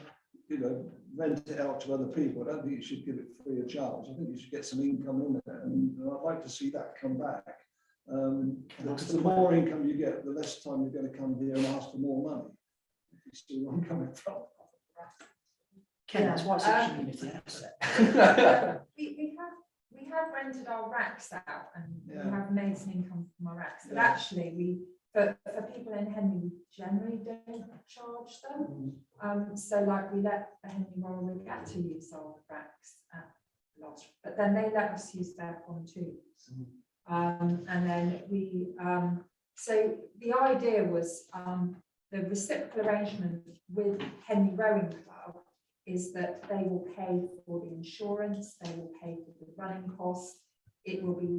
you know, rent it out to other people, I don't think you should give it free of charge. I think you should get some income in there, and I'd like to see that come back. Because the more income you get, the less time you're going to come here and ask for more money. If you see where I'm coming from.
Ken, that's why it's a community asset.
We have rented our racks out, and
Yeah.
we have made some income from our racks, but actually for people in Henley, we generally don't charge them. So like we let the Henley Royal Regatta use our racks at last, but then they let us use their pontoons. And then so the idea was the reciprocal arrangement with Henley Rowing Club is that they will pay for the insurance, they will pay for the running costs, it will be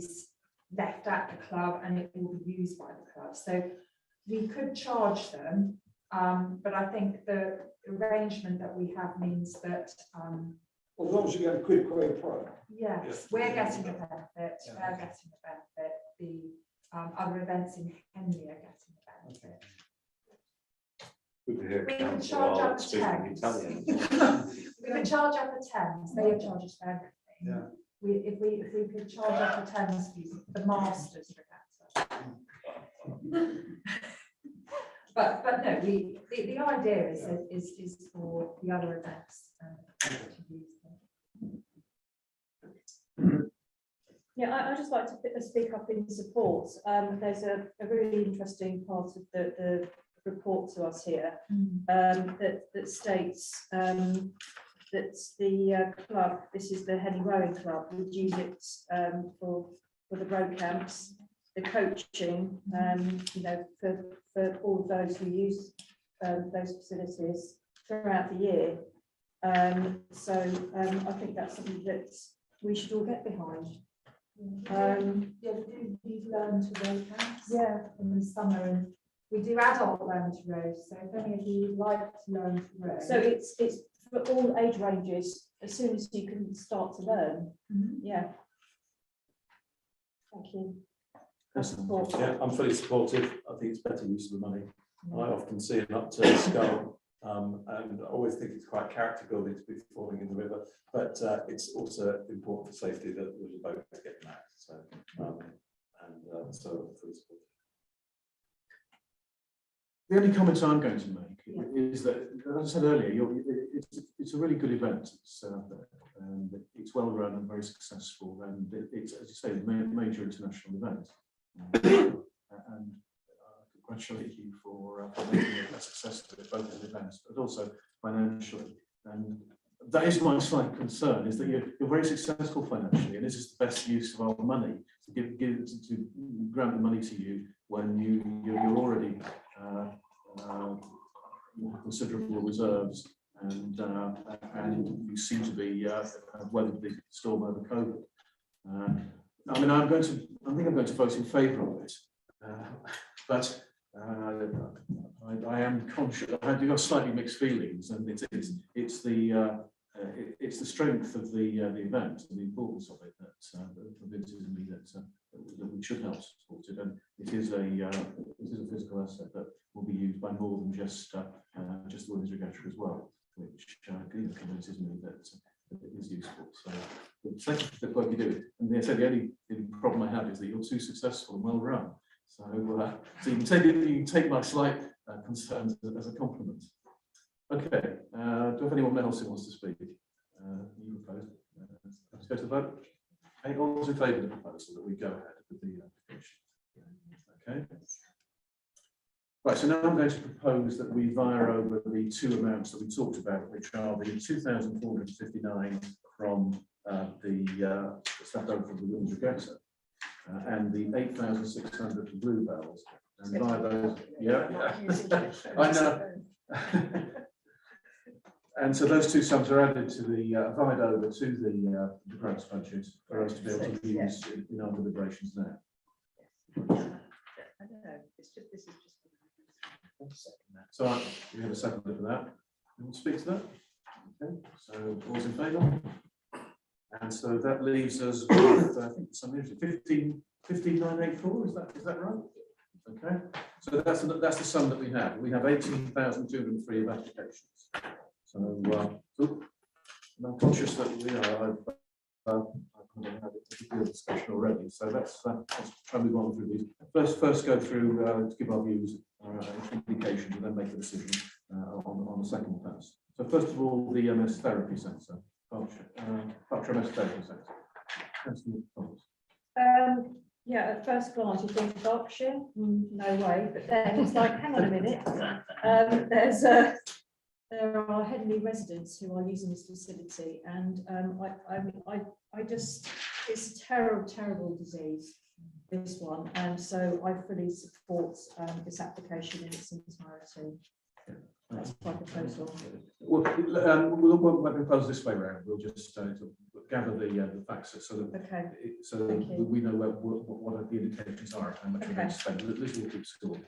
left at the club and it will be used by the club. So we could charge them, but I think the arrangement that we have means that
Well, as long as you get a quid pro quo.
yes, we're getting a benefit, they're getting a benefit, the other events in Henley are getting a benefit.
good to hear
We can
Councillor
charge
Arlott
up
speaking
Thames.
Italian.
We can charge up a Thames, they charge us for everything.
Yeah.
If we could charge up a Thames fees, the Masters Regatta. But no, the idea is for the other events to use them.
Yeah, I just like to speak up in support. There's a really interesting part of the report to us here that states that the club, this is the Henley Rowing Club, would use it for the row camps, the coaching, you know, for all of those who use those facilities throughout the year. So I think that's something that we should all get behind.
Yeah, we do learn to row camps.
Yeah.
In the summer, and we do adult learn to row. So if any of you would like to learn to row.
So it's for all age ranges, as soon as you can start to learn. Yeah. Thank you.
Yeah, I'm fully supportive. I think it's better use of the money. I often see it up to Skull, and I always think it's quite character building to be falling in the river, but it's also important for safety that there's a boat to get back. So, so I'm fully supportive.
The only comments I'm going to make is that, as I said earlier, it's a really good event. And it's well run and very successful, and it's, as you say, a major international event. And congratulate you for making it a success of both of the events, but also financially. And that is my slight concern, is that you're very successful financially, and this is the best use of our money to grant the money to you when you're already considerable reserves, and you seem to be weathered the storm over COVID. I mean, I think I'm going to vote in favour of it, but I am conscious. I do have slightly mixed feelings, and it's the strength of the event and the importance of it that convinces me that we should help support it, and it is a physical asset that will be used by more than just the women's regatta as well, which convinces me that it is useful. So thank you for the work you do. And they said the only problem I have is that you're too successful and well run. So so you can take my slight concerns as a compliment. Okay. Do I have anyone else who wants to speak? You propose. Let's go to the vote. Okay, all those in favour of the proposal that we go ahead with the application. Okay. Right, so now I'm going to propose that we via over the two amounts that we talked about, which are the 2,459 from the stuff over from the Women's Regatta and the 8,600 for Bluebells. And via those, I know. And so those two sums are added to the vied over to the grants budget for us to be able to use in our deliberations now.
I don't know, this is just.
So we have a second for that. You want to speak to that? Okay, so all's in favour? And so that leaves us with, I think, some 15,984, is that right? Okay, so that's the sum that we have. We have 18,203 of applications. So I'm conscious that I've had a discussion already. So let's try and move on through these. First go through to give our views, indications, and then make a decision on the second pass. So first of all, the MS Therapy Centre, Berkshire MS Therapy Centre.
Yeah, at first glance you think Berkshire, no way, but then it's like, hang on a minute. There are Headingley residents who are using this facility, and I just, it's a terrible disease, this one, and so I fully support this application in its entirety. That's my proposal.
Well, we'll propose this way round. We'll just gather the facts so that we know what the indications are and how much we're going to spend. This will keep score.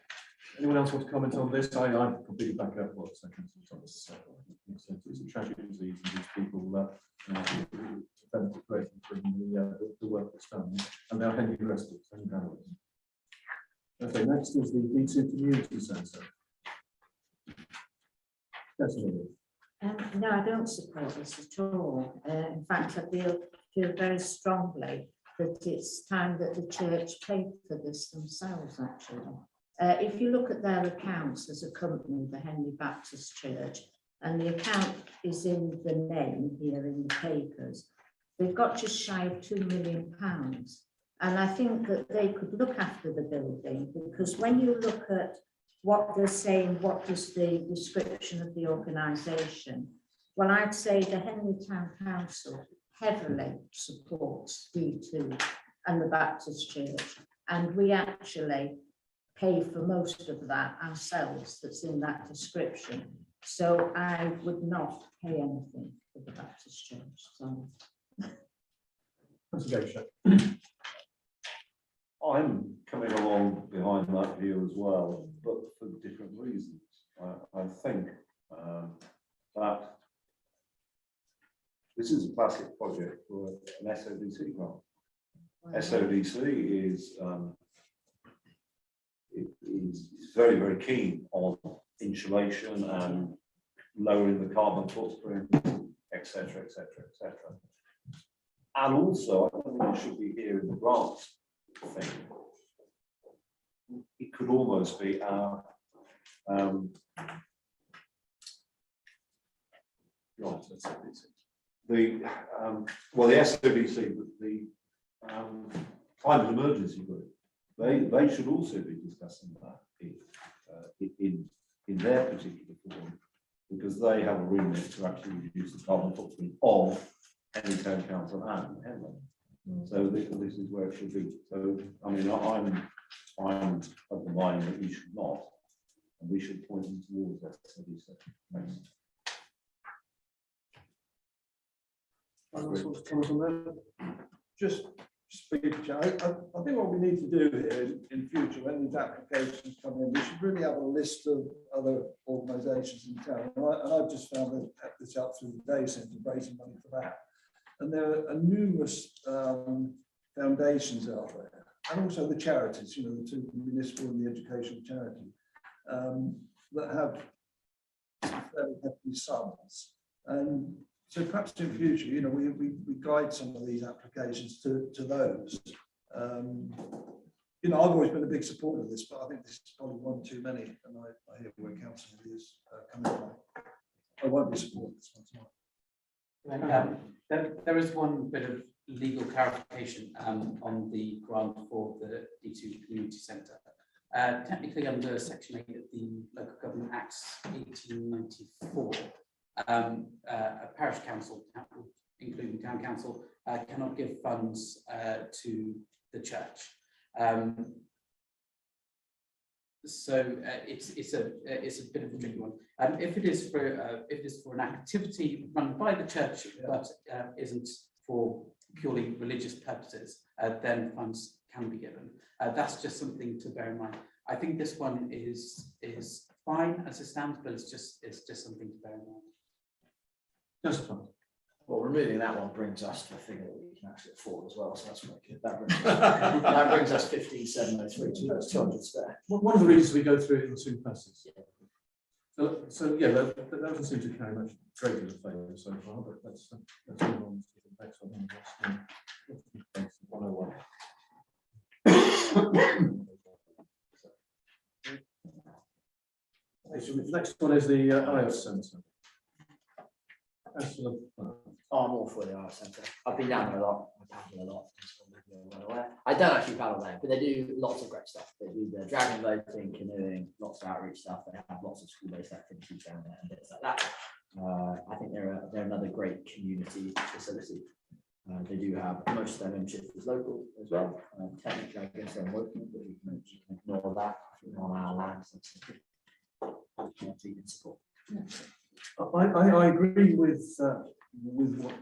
Anyone else want to comment on this? I completely back up what Secretary Thomas said. It's a tragic disease, and these people benefit greatly from the work that's done, and they're Headingley residents and families. Okay, next is the D2 Community Centre.
No, I don't support this at all. In fact, I feel very strongly that it's time that the church paid for this themselves, actually. If you look at their accounts as a company, the Henley Baptist Church, and the account is in the name here in the papers, they've got just shy of £2 million. And I think that they could look after the building, because when you look at what they're saying, what is the description of the organisation? Well, I'd say the Henley Town Council heavily supports D2 and the Baptist Church, and we actually pay for most of that ourselves that's in that description. So I would not pay anything for the Baptist Church. So.
I'm coming along behind that view as well, but for different reasons. I think that this is a classic project for an SODC grant. Wow. SODC is very, very keen on insulation and lowering the carbon footprint, etc., etc., etc. And also, I don't think it should be here in the grants thing. It could almost be our Right. The, well, the SOBC, the climate emergency group, they should also be discussing that in their particular forum, because they have a remit to actually reduce the carbon footprint of any town council and Henley. So this is where it should be. So, I mean, I'm of the mind that we should not, and we should point them towards that SOBC. Thanks.
Just speak, I think what we need to do here in future, when these applications come in, we should really have a list of other organisations in town. And I've just found this out through the day centre, raising money for that. And there are numerous foundations out there, and also the charities, you know, the two, the municipal and the educational charity, that have fairly hefty sums. And so perhaps in future, you know, we guide some of these applications to those. You know, I've always been a big supporter of this, but I think this is probably one too many, and I hear where council is coming from. I won't be supporting this one tonight.
There is one bit of legal clarification on the grant for the D2 Community Centre. Technically, under Section 8 of the Local Government Acts 1894, a parish council, including town council, cannot give funds to the church. So it's a bit of a tricky one. If it is for an activity run by the church but isn't for purely religious purposes, then funds can be given. That's just something to bear in mind. I think this one is fine as it stands, but it's just something to bear in mind.
Just fine.
Well, removing that one brings us to a figure that we can actually afford as well, so that's quite good. That brings us 15,703, so that's 200 spare.
One of the reasons we go through it in two passes. So yeah, that doesn't seem to carry much great deal of favour so far, but let's move on to the next one. That's 101. The next one is the IOS Centre.
Oh, I'm all for the art centre. I've been down there a lot. I paddle a lot. I don't actually paddle there, but they do lots of great stuff. They do the dragon boating, canoeing, lots of outreach stuff. They have lots of school-based activities down there and bits like that. I think they're another great community facility. They do have most of their membership is local as well. Technically, I guess they're working, but we can ignore that on our land. Support.
I agree with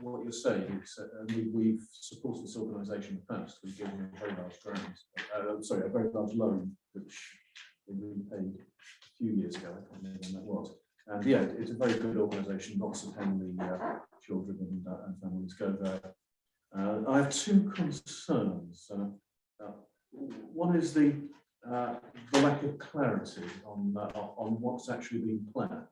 what you're saying. We've supported this organisation in the past. We've given them a very large grant, a very large loan, which they repaid a few years ago. I can't remember when that was. And yeah, it's a very good organisation. Lots of Henley children and families go there. I have two concerns. One is the lack of clarity on what's actually being planned.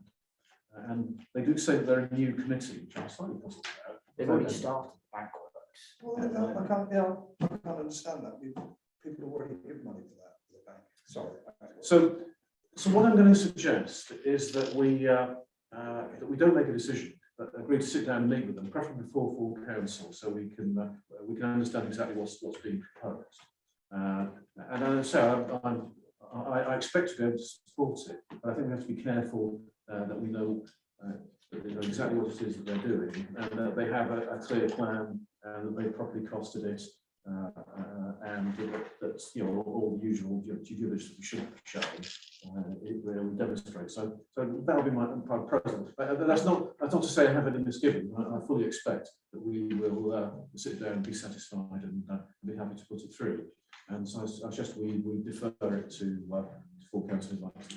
And they do say that they're a new committee, which I'm slightly puzzled about.
They've already started the bank works.
Well, I can't understand that. People have already given money to that, to the bank. Sorry.
So what I'm going to suggest is that we don't make a decision, but agree to sit down and meet with them, preferably before full council, so we can understand exactly what's being proposed. And as I say, I expect to be able to support it, but I think we have to be careful that we know exactly what it is that they're doing, and that they have a clear plan, and that they've properly costed it, and that's, you know, all the usual due diligence that we should show. It will demonstrate. So that'll be my proposal. That's not to say I have any misgiving. I fully expect that we will sit down and be satisfied and be happy to put it through. And so I suggest we defer it to full council advice.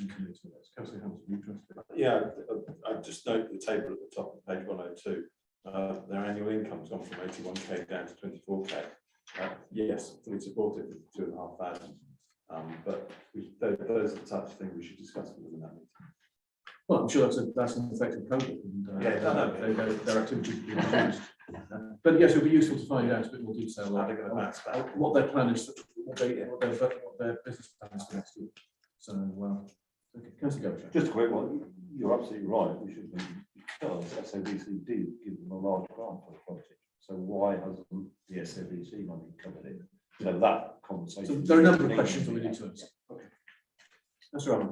Councillor Hamilton, interested?
Yeah, I just note the table at the top of page 102. Their annual income's gone from 81k down to 24k. Yes, fully supportive of 2,500. But those are the types of things we should discuss with them in that meeting.
Well, I'm sure that's an effective COVID, and their activities will be reduced. But yes, it would be useful to find out a bit more detail what their plan is, what their business plan is for next year. So Okay, Councillor Gosha.
Just a quick one, you're absolutely right, we should be, because SABC did give them a large grant for the project, so why hasn't the SABC money covered it? You know, that
So
conversation.
there are a number of questions that we need to answer. Okay. That's right.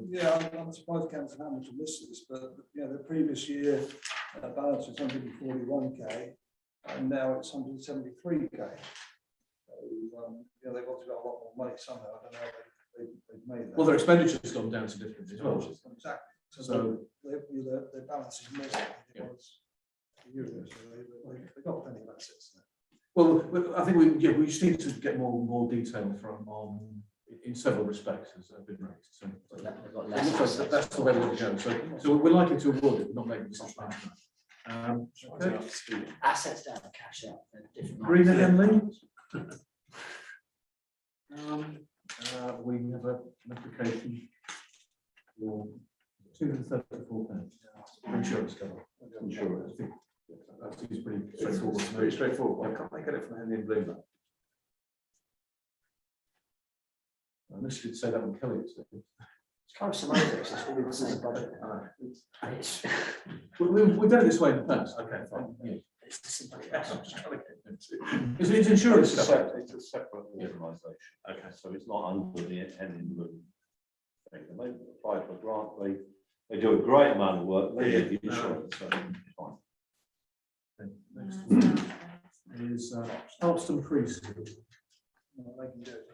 Yeah, I'm surprised Councillor Hamilton missed this, but you know, the previous year balance was 141k, and now it's 173k. So you know, they've obviously got a lot more money somehow. I don't know how they've made that.
Well, their expenditure's gone down significantly as well.
Exactly.
So
Their balance is more than it was a year ago, so they've got plenty of assets there.
well, I think we just need to get more detail from in several respects as have been raised. So
They've got
it
less
looks like that's the way we're going to go. So we're likely to award it, not make a decision. Okay.
assets down, cash out. they're different
Green
lines.
Henley. We have an application for £234 insurance cover.
Insurance.
I think that seems pretty
It's
straightforward.
pretty straightforward. Why can't they get it from Henley and Bloomberg?
Unless you could say that on Kelly.
It's kind of semantics, it's all in the same budget. It's
We've done it this way in the past. Okay, fine. Yeah.
it's the simple.
It's insurance
It's a
cover.
separate, it's a separate organisation.
Okay.
So it's not under the Henley and Bloomberg thing. And they applied for a grant, they do a great amount of work, they get the insurance, so it's fine.
Next one is Alston Priest.
Well, they can do it.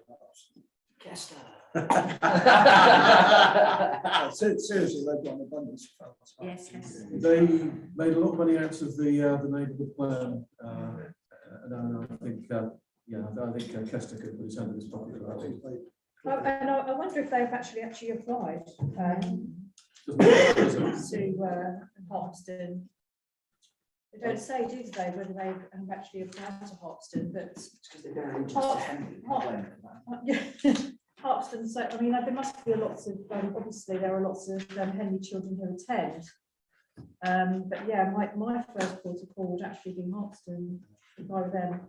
Guess
Seriously, they've got an abundance of funds.
Yes, yes.
They made a lot of money out of the neighbourhood plan, and I think Kester could put his hand in his pocket for that.
And I wonder if they've actually applied
Doesn't
to Harpston. They don't say, do they, whether they have actually applied to Harpston, but
because they're very interested.
Harpston, so, I mean, there must be lots of, obviously there are lots of Henley children who attend. But yeah, my first port of call would actually be Harpston, by them.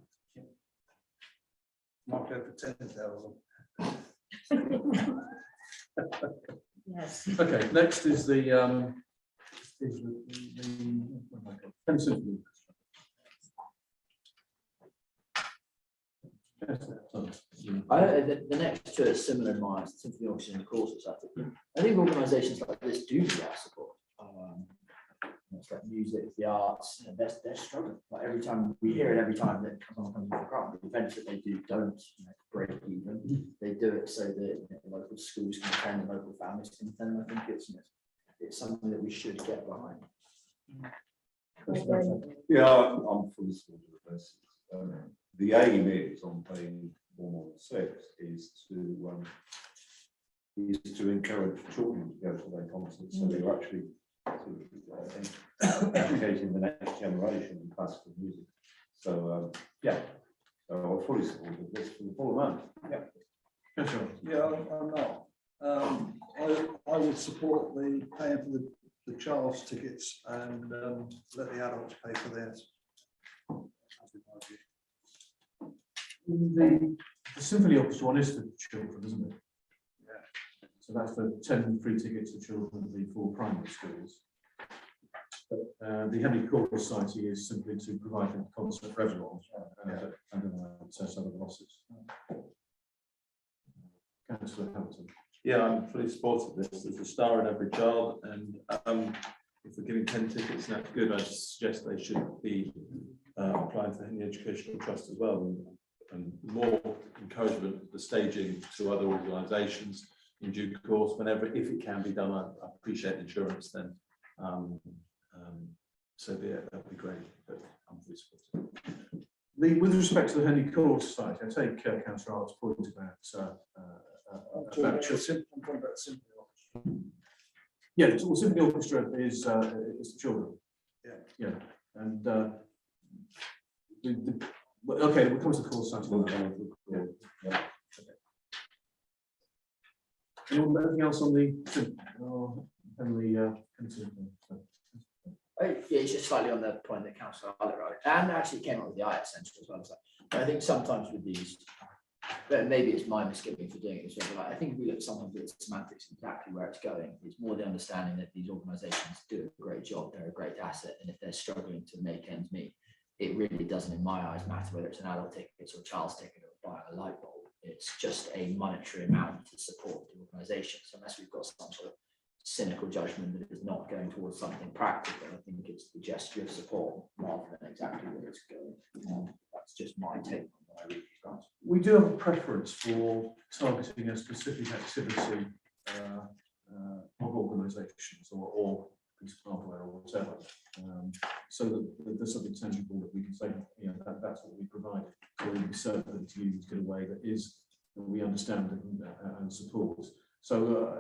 Might go for 10,000.
Yes.
Okay, next is the Pennsylvania.
The next two are similar in my symphony orchestra and courses. I think organisations like this do need our support. It's like music, the arts, you know, they're struggling. Like every time we hear it, every time that comes for grant, the events that they do don't break even. They do it so that local schools can attend and local families can attend. I think it's something that we should get behind.
Yeah, I'm fully supportive of this. The aim is on page 116 is to encourage children to go to their concerts, so they're actually educating the next generation in classical music. So yeah, so I'm fully supportive of this for the full amount. Yeah.
Yeah, I'm not. I would support the paying for the child's tickets and let the adults pay for theirs.
The Symphony Orchestra one is for children, isn't it? Yeah. So that's for 10 free tickets for children of the 4 primary schools. But the Henley Chorus Society is simply to provide a concert for everyone and assess other losses. Councillor Hampton.
Yeah, I'm fully supportive of this. There's a star in every child, and if we're giving 10 tickets, and that's good. I just suggest they should be applying to the Henley Educational Trust as well, and more encouragement, the staging to other organisations in due course, whenever, if it can be done. I appreciate insurance then. So be it, that'd be great, but I'm fully supportive.
With respect to the Henley Chorus Society, I take Councillor Art's point about
I'm talking about the symphony orchestra.
yeah, the Symphony Orchestra is the children.
Yeah.
And okay, when it comes to the Chorus Society. Yeah. Anything else on the Henley?
Yeah, it's just slightly on the point that Councillor Arlett wrote, and actually came up with the IELTS Centre as well. But I think sometimes with these But maybe it's my misgiving for doing it this way, but I think if we look sometimes at the semantics, exactly where it's going, it's more the understanding that these organisations do a great job, they're a great asset, and if they're struggling to make ends meet, it really doesn't, in my eyes, matter whether it's an adult ticket or a child's ticket or buying a light bulb. It's just a monetary amount to support the organisation. So unless we've got some sort of cynical judgment that is not going towards something practical, I think it's the gesture of support rather than exactly where it's going. That's just my take on what I read these grants.
We do have a preference for targeting a specific activity of organisations or piece of hardware or whatever, so that there's something tangible that we can say, you know, that's what we provide. So we'll be certain to use in a way that we understand and support. So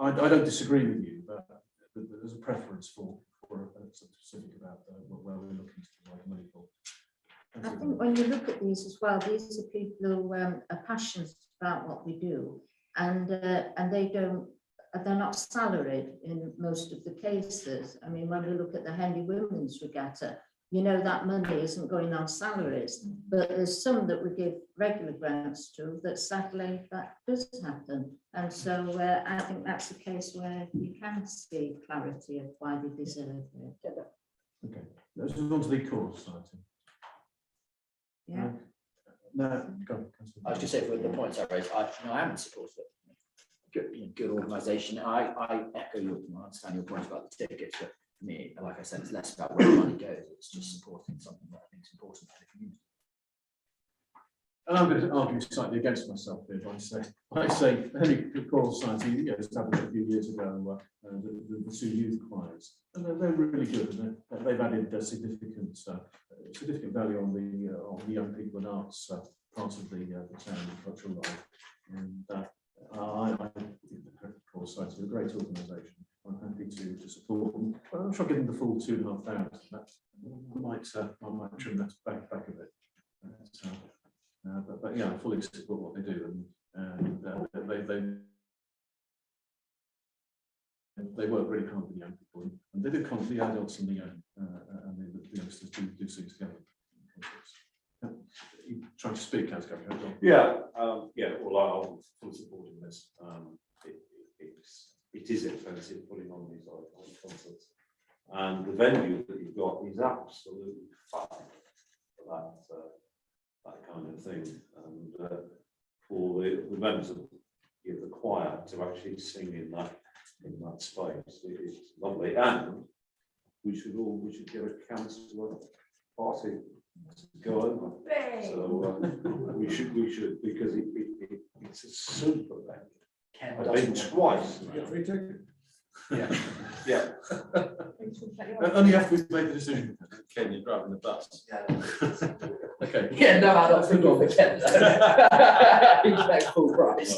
I don't disagree with you, but there's a preference for something specific about where we're looking to provide money for.
I think when you look at these as well, these are people who are passionate about what we do, and they're not salaried in most of the cases. I mean, when we look at the Henley Women's Regatta, you know that money isn't going on salaries, but there's some that we give regular grants to that sadly that does happen. And so I think that's a case where you can see clarity of why they deserve it.
Okay, let's move on to the Core Society.
Yeah.
No, go.
I was just saying, for the points I raised, I am in support of it. Good organisation. I echo your, I understand your point about the tickets, but for me, like I said, it's less about where the money goes. It's just supporting something that I think is important for the community.
And I'm going to argue slightly against myself here by saying the Henley Choral Society, established a few years ago, the two youth choirs, and they're really good. And they've added significant value on the young people and arts part of the town and cultural life. And I think the Choral Society is a great organisation. I'm happy to support them. I'm sure giving the full 2,500, that might trim that back a bit. But yeah, I fully support what they do, and they work really hard with young people, and they do the adults and the youngsters do sing together. You trying to speak, Councillor?
Yeah, well, I'm fully supporting this. It is expensive putting on these concerts, and the venue that you've got is absolutely fine for that kind of thing, and for the members of the choir to actually sing in that space, it's lovely, and we should get a council party to go over. So we should because it's a super venue. I've been twice. Yeah.
Only after we've made the decision.
Ken, you're driving the bus.
Okay.
Yeah, no, I don't think of it. He's like full price.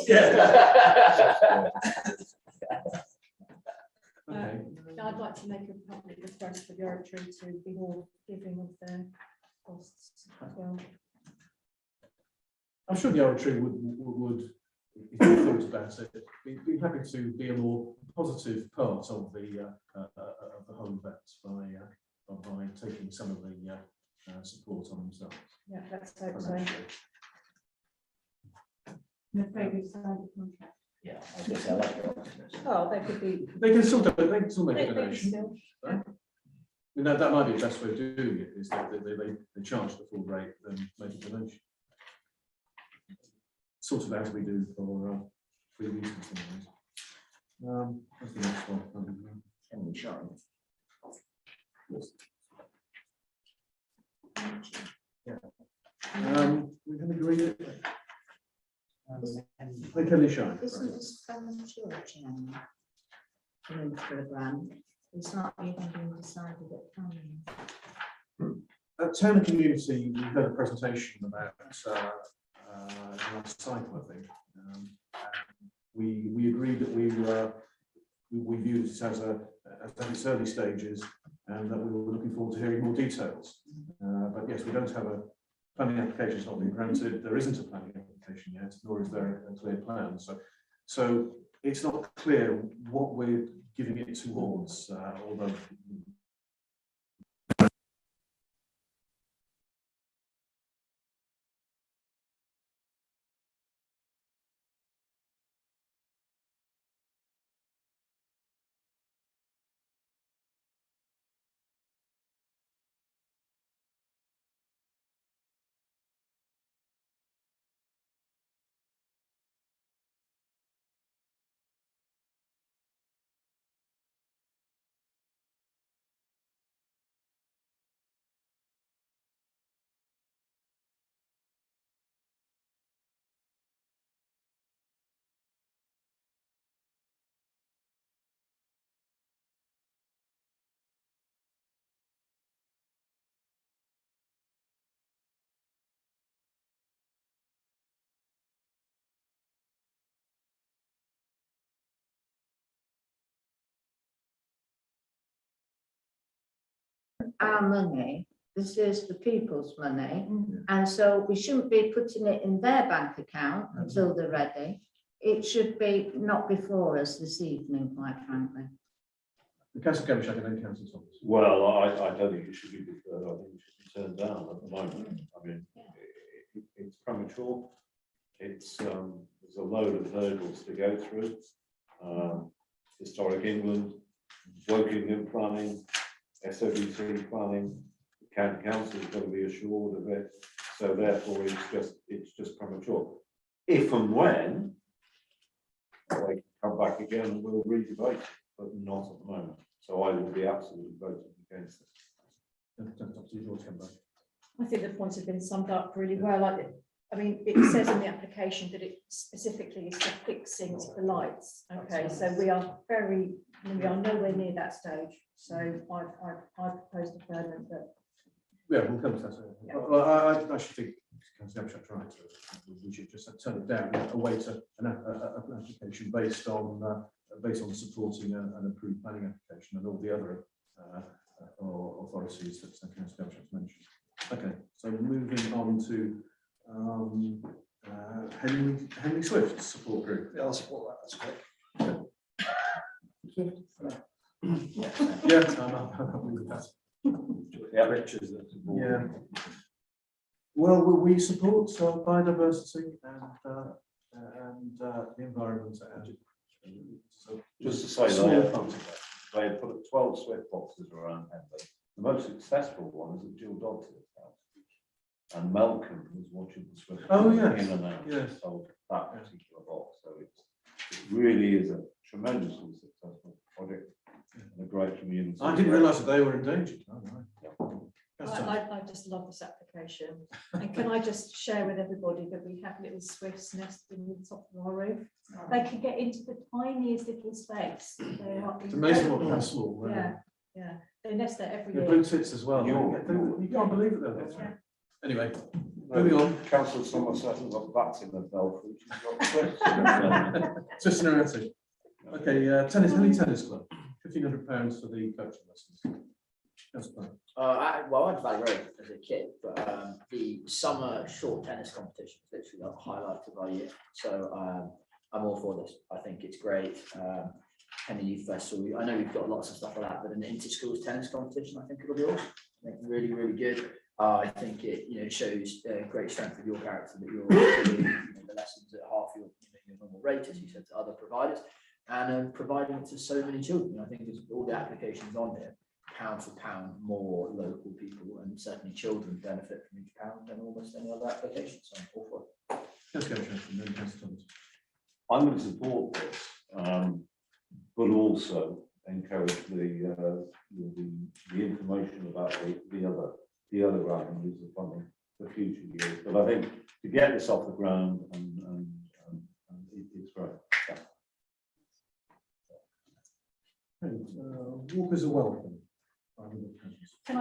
Okay.
I'd like to make a public request for the Oratory to be more giving of their costs as well.
I'm sure the Oratory would, if you thought about it, be happy to be a more positive part of the whole event by taking some of the support on themselves.
Yeah, let's hope so.
Yeah, I guess I like your optimism.
Oh, they could be.
They can still make
They
a
can
donation.
still.
Right? You know, that might be the best way of doing it, is that they charge the full rate, then make a donation. Sort of as we do for free use in some ways. What's the next one?
And insurance.
We can agree that they can shine.
Isn't this from the church now? For a grant, it's not even been decided at time.
At Town and Community, we had a presentation about last cycle, I think. We agreed that we viewed it as its early stages, and that we were looking forward to hearing more details. But yes, we don't have a planning application. It's not been granted. There isn't a planning application yet, nor is there a clear plan. So it's not clear what we're giving it towards, although
our money. This is the people's money. And so we shouldn't be putting it in their bank account until they're ready. It should be not before us this evening, quite frankly.
Councillor Gavin, and then Councillor Thomas.
Well, I don't think it should be deferred. I think it should be turned down at the moment. I mean, it's premature. It's there's a load of hurdles to go through. Historic England, Wokingham planning, SOBC planning, the county council is going to be assured of it. So therefore, it's just premature. If and when they can come back again, we'll redebate it, but not at the moment. So I will be absolutely voting against it.
I think the points have been summed up really well. I mean, it says in the application that it specifically is for fixing the lights. Okay, so we are nowhere near that stage. So I propose deferment, but
Yeah, we'll come to that.
Yeah.
Well, I actually think Councillor Gavin tried to, we should just turn it down and await an application based on supporting an approved planning application and all the other authorities that Councillor Gavin mentioned. Okay, so moving on to Henry Swift support group.
Yeah, I'll support that.
Yeah, I'm happy with that. Yeah. Well, we support biodiversity and the environment.
Just to say,
Small
they had put 12 Swift boxes around Henley. The most successful one is at Jill Dodson's house. And Malcolm was watching the Swift.
Oh, yes.
In and out.
Yes.
Of that particular box. So it really is a tremendously successful project and a great community.
I didn't realise that they were endangered. Oh, right.
I just love this application. And can I just share with everybody that we have little swifts nested in the top of our roof? They can get into the tiniest little space.
It's amazing what how small.
Yeah. They nest there every
The
year.
blue tits as well. You can't believe it though.
Yeah.
Anyway, moving on.
Councillor Somerset has got bats in the belfry. She's got Swifts in the
Just an Okay, Henley Tennis Club, £1,500 for the coaching lessons.
Well, I went to Valley Road as a kid, but the summer short tennis competition is literally the highlight of our year. So I'm all for this. I think it's great. Henley Youth Festival. I know we've got lots of stuff like that, but an inter-schools tennis competition, I think it'll be awesome. I think really, really good. I think it shows great strength of your character that you're doing the lessons at half your normal rate, as you said, to other providers, and providing to so many children. I think there's all the applications on here. Pound for pound, more local people and certainly children benefit from each pound than almost any other application. So I'm all for it.
Let's go, Thomas.
I'm going to support this, but also encourage the information about the other avenues of funding for future years. But I think to get this off the ground and it's great.
Walkers are welcome.
Can I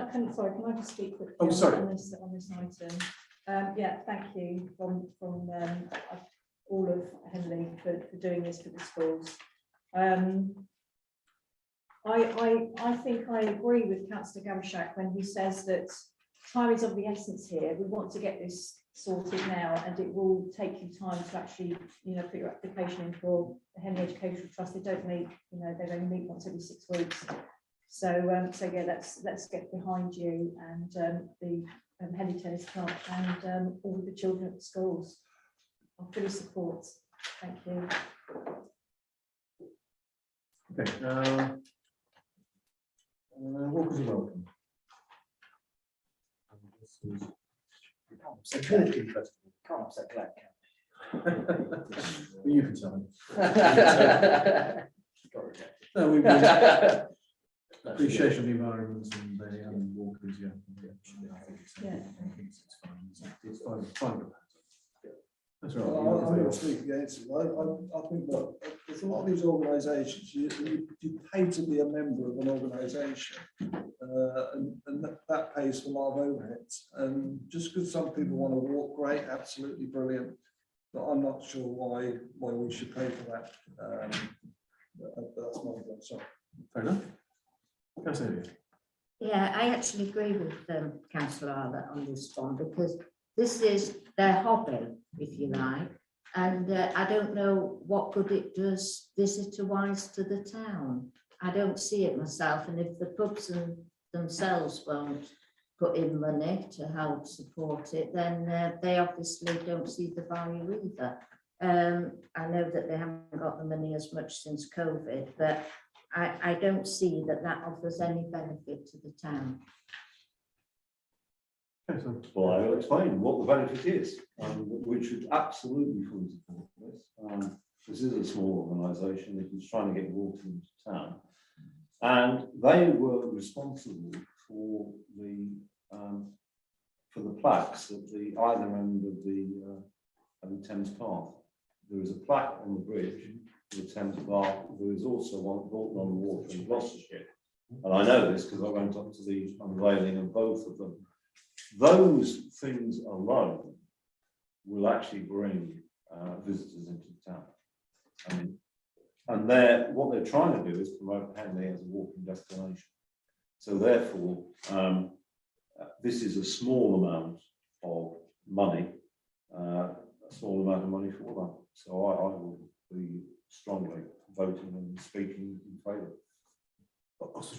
just speak quickly on this item? Yeah, thank you from all of Henley for doing this for the schools. I think I agree with Councillor Gavin when he says that time is of the essence here. We want to get this sorted now, and it will take you time to actually, put your application in for the Henley Educational Trust. They don't meet, they only meet once every 6 weeks. So yeah, let's get behind you and the Henley Tennis Club and all the children at the schools. I'll fully support. Thank you.
Okay. Walkers are welcome.
Can't upset Glenn,
You can tell me.
Got rejected.
No, we appreciation of the environment and walkers. Yeah, I think it's fine. It's fine. That's right.
I'm going to speak against it. I think that there's a lot of these organisations, you pay to be a member of an organisation, and that pays for a lot of overheads. And just because some people want to walk, great, absolutely brilliant, but I'm not sure why we should pay for that. But that's my point. Sorry.
Fair enough.
Yeah, I actually agree with councillor Arlett on this one, because this is their hobby, if you like. And I don't know what good it does visitor-wise to the town. I don't see it myself, and if the pubs themselves won't put in money to help support it, then they obviously don't see the value either. I know that they haven't got the money as much since COVID, but I don't see that offers any benefit to the town.
Well, I will explain what the benefit is, we should absolutely fully support this. This is a small organisation that is trying to get water into town, and they were responsible for the plaques at the either end of the Thames Path. There is a plaque on the bridge for the Thames Path. There is also one at Bolton on the Water in Gloucestershire, and I know this because I went up to the unveiling of both of them. Those things alone will actually bring visitors into the town. I mean, and what they're trying to do is promote Henley as a walking destination. So therefore, this is a small amount of money, for them. So I will be strongly voting and speaking in favour.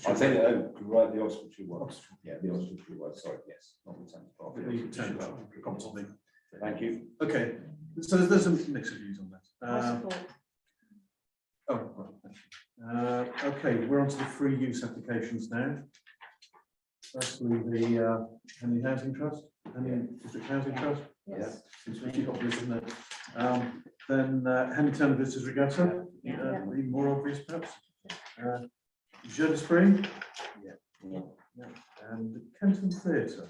I think right, the Oxfordshire one. Yeah, the Oxfordshire one. Sorry, yes, not the Thames Path. Thank you.
Okay, so there's some mixed views on that.
I support.
Oh, right. Okay, we're on to the free use applications now. Firstly, the Henley Housing Trust, Henley District Housing Trust.
Yes.
Seems pretty obvious, isn't it? Then Henley Town Visitors Regatta, even more obvious perhaps. Jeu d'Esprit, and the Kenton Theatre.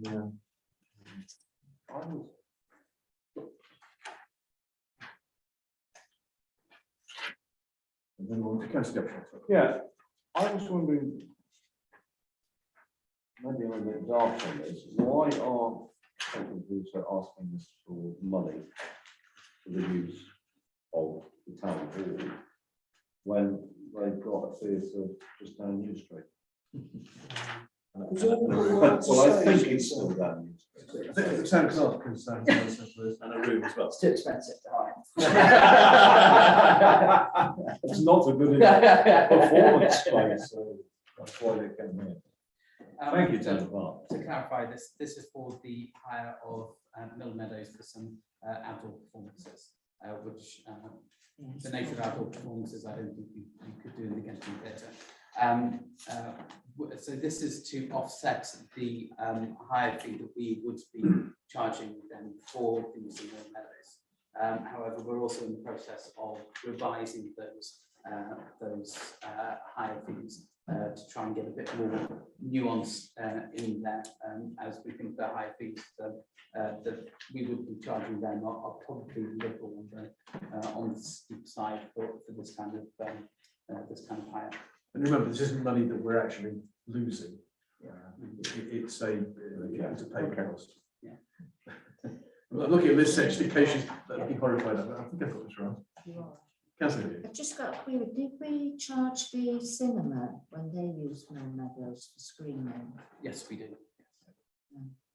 Yeah. And then we'll to Councillor Gupshaw.
Yeah, I was wondering, maybe I'm a bit dark on this, why are Kenton Theatre asking us for money for the use of the town hall when they've got a theatre just down New Street? Well, I think it's still down New Street.
I think the town clerk is and
a room as well.
It's too expensive to hire.
It's not a good performance space, so that's why they came here. Thank you, Town Clerk.
To clarify, this is for the hire of Mill Meadows for some outdoor performances, which the nature of outdoor performances, I don't think you could do in the Kenton Theatre. So this is to offset the higher fee that we would be charging them for the use of Mill Meadows. However, we're also in the process of revising those higher fees to try and get a bit more nuance in there, as we think the higher fees that we would be charging them are probably a little on the steep side for this kind of hire.
And remember, this isn't money that we're actually losing. It's a paid cost.
Yeah.
I'm looking at this section in case she's looking horrified. I think I've got this wrong. Councillor.
I've just got a query. Did we charge the cinema when they use Mill Meadows for screening?
Yes, we do.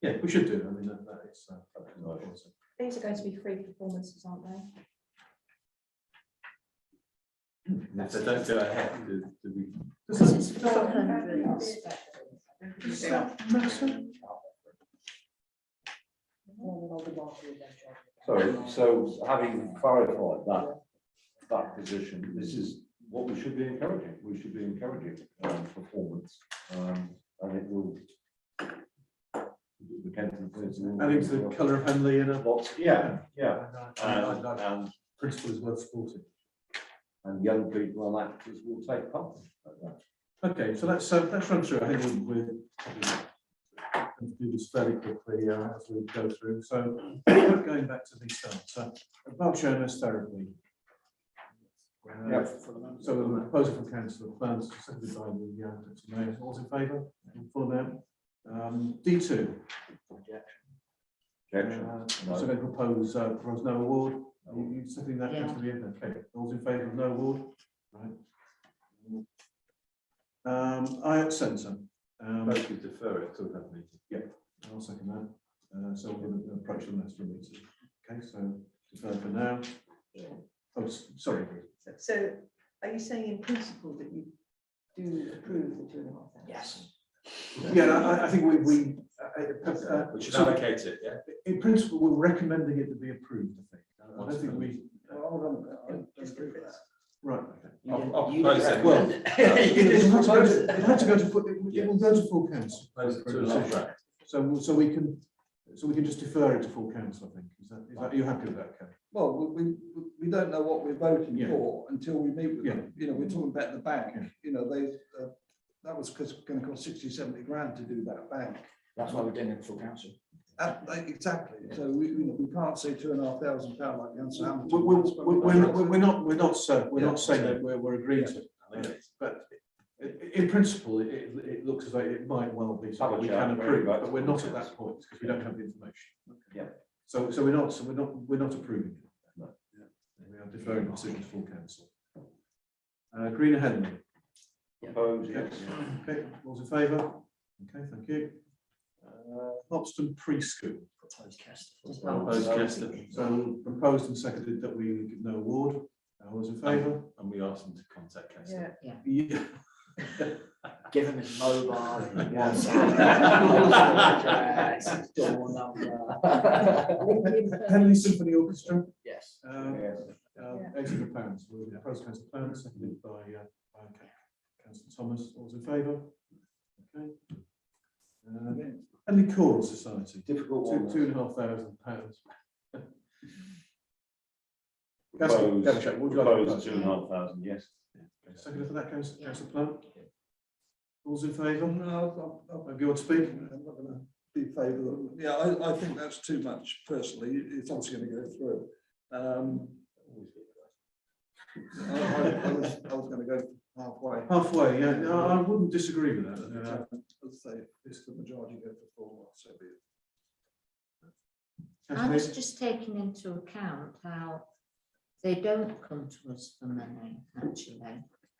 Yeah, we should do. I mean, that is.
These are going to be free performances, aren't they?
If they don't go ahead, do we?
This is 400.
So having clarified that position, this is what we should be encouraging. We should be encouraging performance, and it will. The Kenton Theatre.
I think it's the colour of Henley in a
box. Yeah.
And principle is worth supporting.
And young people and actors will take part.
Okay, so let's run through. I think we're going to do this fairly quickly as we go through. So going back to the start. So Berkshire Nurse Therapy. So the proposal from council plans seconded by the mayor. All's in favour? Full amount. D2.
Objection.
So they propose no award. You seconding that,
Yeah.
Councillor Ian? Okay. All's in favour of no award? Right. IOT Centre.
Most we defer it till that meeting.
I'll second that. So we're going to approach the next meeting. Okay, so defer for now. Oh, sorry.
So are you saying in principle that you do approve the 2,500?
Yes.
Yeah, I think we
We should allocate it, yeah.
in principle, we're recommending it to be approved, I think. I don't think we,
Well, hold on, I don't agree with that.
right, okay.
I'll propose it.
Well,
Well,
it had to go to, it will go to full council.
Propose it 2.5 grand.
So we can just defer it to full council, I think. Is that, are you happy with that, Ken?
Well, we don't know what we're voting
Yeah.
for until we meet with
Yeah.
them. You know, we're talking about the bank,
Yeah.
you know, that was going to cost 60, 70 grand to do that bank.
That's why we're doing it full council.
Exactly. So we can't say £2,500 like Councillor Hamilton.
We're not saying that we're agreeing to it, but in principle, it looks as though it might well be something we can approve, but we're not at that point because we don't have the information.
Yeah.
So we're not approving it. No. We are deferring the decision to full council. Green and Henley.
Opposed, yes.
Okay, all's in favour? Okay, thank you. Hoxton Preschool.
Proposed cast.
Proposed Chester.
So proposed and seconded that we give no award. All's in favour?
And we asked them to contact Chester.
Yeah.
Give him his mobile, his WhatsApp, his door number.
Henley Symphony Orchestra.
Yes.
£800. We'll propose councillor Plan, seconded by councillor Thomas. All's in favour? Okay. Henley Choral Society.
Difficult one.
£2,500.
Proposed,
Councillor, would you like to
proposed
propose?
2,500, yes.
Okay, seconded for that, councillor Plan. All's in favour?
No,
Have you want to speak?
I'm not going to be favourable. Yeah, I think that's too much personally. It's obviously going to go through. I was going to go halfway.
Halfway, yeah. No, I wouldn't disagree with that.
Let's say if the majority go for full, so be it.
I was just taking into account how they don't come to us for money, actually.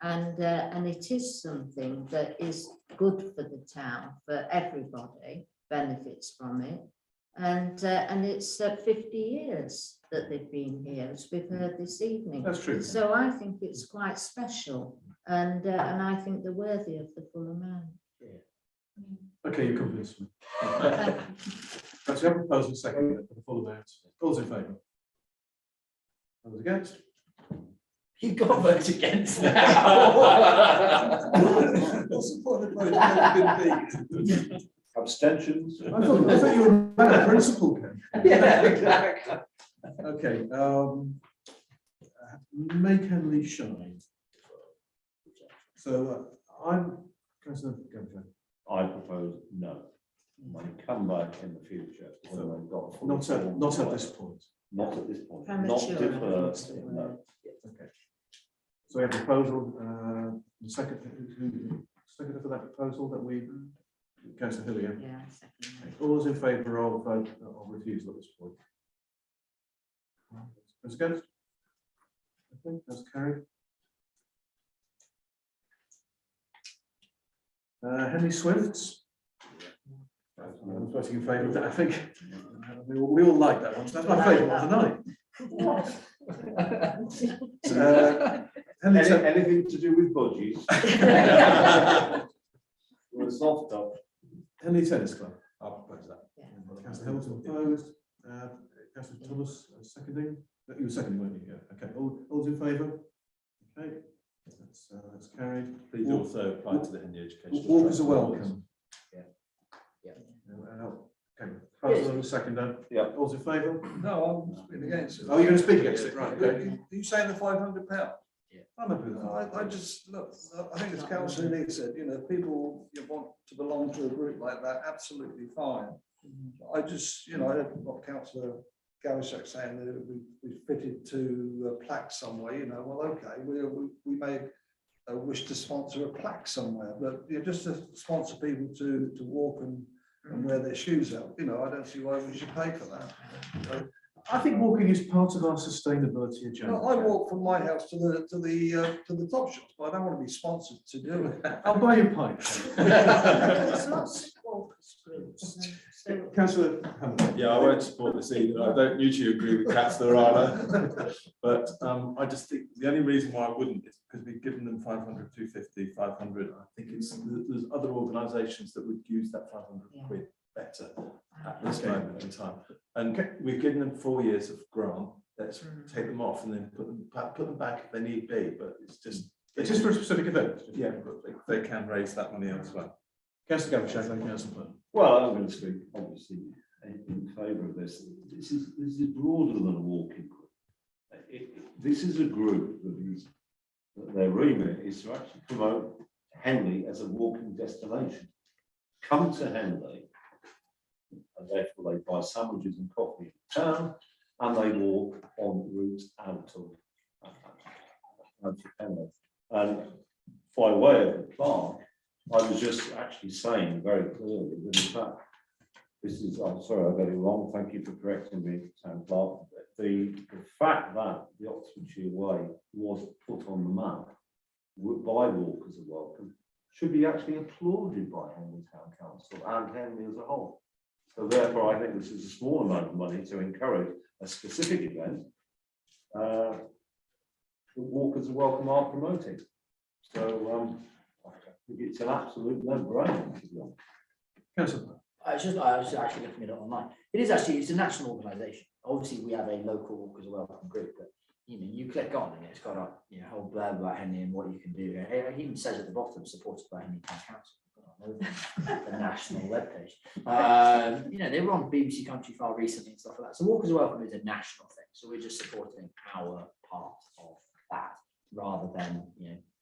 And it is something that is good for the town, for everybody benefits from it. And it's 50 years that they've been here, as we've heard this evening.
That's true.
So I think it's quite special, and I think they're worthy of the full amount.
Okay, you convinced me. That's your proposal second for the full amount. All's in favour? Those against?
You got to vote against now.
What's the point of voting on it being
Abstentions?
I thought you were a man of principle, Ken.
Yeah, exactly.
Okay, make Henley shine. So I'm, Councillor Gamble.
I propose no. When you come back in the future, when we've got. a full
Not at
form,
this point.
Not at this point. Not
Premature,
defer,
I think is the
no.
word.
Okay. So we have a proposal, second for that proposal that we, Councillor Hillier.
Yeah, second.
All those in favour of refusal at this point? Those against? Okay, that's carried. Henley Swifts. I'm voting in favour of that. I think we all like that one. That's my favourite one tonight.
Anything to do with budgies? Or a soft top?
Henley Tennis Club.
I'll propose that.
Councillor Hamilton opposed. Councillor Thomas seconding. You were seconding, weren't you? Yeah. Okay. All's in favour? Okay. That's carried.
Please also apply to the Henley Education.
Walkers are
Trust.
welcome.
Yeah.
Okay. Proposal and seconder.
Yeah.
All's in favour?
No, I'm speaking against it.
Oh, you're going to speak against it, right? Okay.
Are you saying the £500?
I'm happy with that.
I just look. I think as Councillor Lee said, you know, if people want to belong to a group like that, absolutely fine. I just, you know, I heard what Councillor Gawisak saying that we fitted to a plaque somewhere. You know, well, okay, we may wish to sponsor a plaque somewhere, but you know, just to sponsor people to walk and wear their shoes out. You know, I don't see why we should pay for that. So
I think walking is part of our sustainability agenda.
I walk from my house to the top shops, but I don't want to be sponsored to do it.
I'll buy you a pint.
There's lots of walkers groups. So
Councillor Hammond.
Yeah, I won't support this either. I don't usually agree with Councillor Rana. But I just think the only reason why I wouldn't is because we've given them 500, 250, 500. I think there's other organisations that would use that 500 quid better at this moment in time. And we've given them 4 years of grant. Let's take them off and then put them back if they need be. But it's just
For a specific event.
yeah, but they can raise that money elsewhere.
Councillor Gavin, and Councillor Byrne.
Well, I'm going to speak obviously in favour of this. This is broader than a walking group. This is a group that their remit is to actually promote Henley as a walking destination. Come to Henley, and therefore they buy sandwiches and coffee in town, and they walk on routes out of Henley. And by way of the clerk, I was just actually saying very clearly that in fact, this is, I'm sorry, I got it wrong, thank you for correcting me, Town Clerk. The fact that the Oxfordshire Way was put on the map by Walkers of Welcome should be actually applauded by Henley Town Council and Henley as a whole. So therefore, I think this is a small amount of money to encourage a specific event that Walkers of Welcome are promoting. So I think it's an absolute no-brainer, to be honest.
Councillor.
I was actually looking at it online. It's a national organisation. Obviously, we have a local Walkers of Welcome group, but you click on and it's got a whole blurb about Henley and what you can do. It even says at the bottom, supported by Henley Town Council. The national webpage. They were on BBC Country File recently and stuff like that. So Walkers of Welcome is a national thing. So we're just supporting our part of that rather than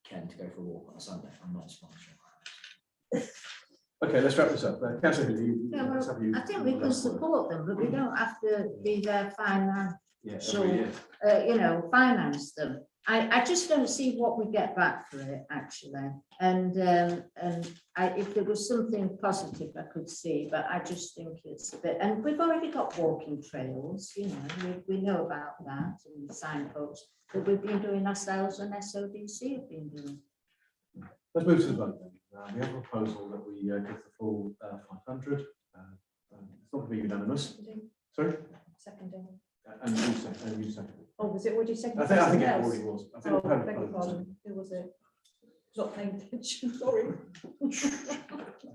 Ken to go for a walk on a Sunday. I'm not sponsoring that.
Okay, let's wrap this up. Councillor Hilly,
I think we can support them, but we don't have to be there finance them. I just don't see what we get back for it actually. And if there was something positive I could see, but I just think it's a bit, and we've already got walking trails, we know about that and signposts that we've been doing ourselves and SODC have been doing.
Let's move to the vote then. We have a proposal that we give the full 500. It's not going to be unanimous. Sorry?
Seconding.
And you second.
Oh, was it already seconded?
I think it already was. I think
Beg your pardon. Who was it? Not paying attention, sorry.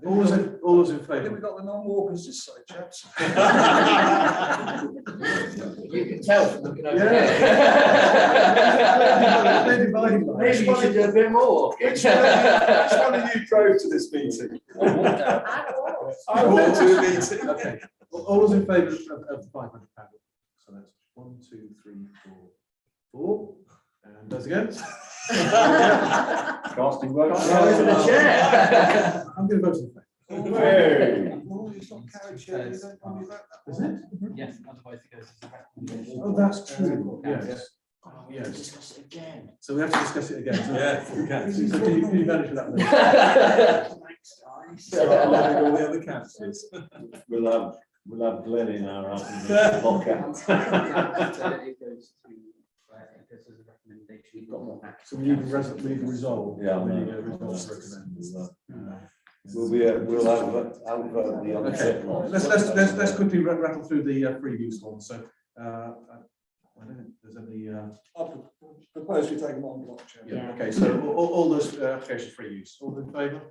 All those in
I think
favour?
we got the non-walkers this side, chaps.
You can tell from looking over
Yeah.
there. Maybe you should do a bit more.
Which one of you drove to this meeting? I walked to the meeting.
Okay. All those in favour of the 500 pound? So that's 1, 2, 3, 4. And those against?
Casting votes.
The chair.
I'm going to vote in favour.
Hey.
Oh, it's not carried, Chair, you don't want me back.
Is it?
Yes, otherwise it goes to the recommendation.
Oh, that's true. Yes.
Yes. Discuss it again.
So we have to discuss it again. So
Yeah, we can.
So can you manage with that?
Thanks, guys.
So I'll let all the other councillors.
We'll have Glenn in our lockout.
It goes as a recommendation. We've got more action.
So we need to resolve.
Yeah,
We
no.
need to resolve to recommend.
We'll have the
Okay,
other.
let's quickly rattle through the free use ones. So I don't think there's any.
I propose we take them on block, Chair.
Yeah. Okay. So all those applications free use. All in favour? Okay.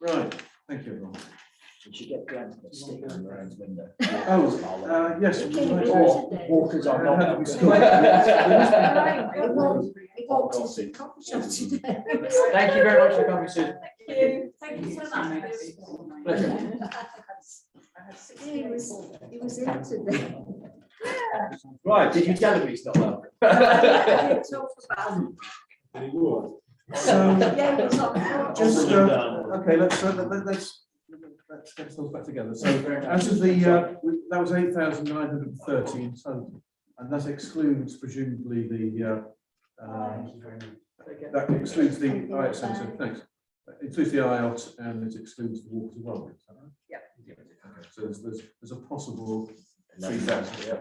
Right. Thank you, everyone.
You should get Glenn to put a stick on your own window.
Oh, yes.
Okay,
we might
we
do.
should.
Walkers are not
Have we
welcome.
still-
He walked into the coffee shop today.
Thank you very much for coming, Susan.
Thank you so much.
Pleasure.
He was in today.
Right,
Did you tell him he's not welcome?
So
Yeah, it was on.
just okay. Let's get those back together. So as of the that was 8,930 in total, and that excludes presumably the that excludes the IELTS centre. Thanks. It includes the IELTS and it excludes the walk as well. Is that right?
Yeah.
Okay. So there's a possible 3,000.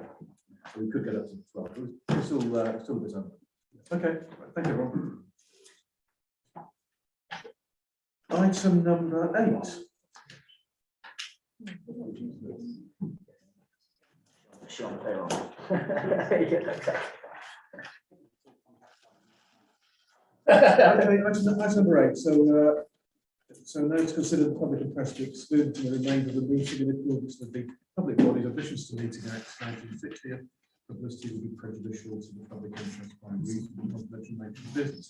So we could get up to 12. It's still a bit under. Okay, right, thank you, everyone. Item number 8.
Sean payroll.
Okay, item number 8. So now to consider the public and press to exclude from the remainder of the meeting in accordance with the Public Bodies Officials to Meeting Act 1960. Publicity will be prejudicial to the public interest by reason of the confidential nature of business.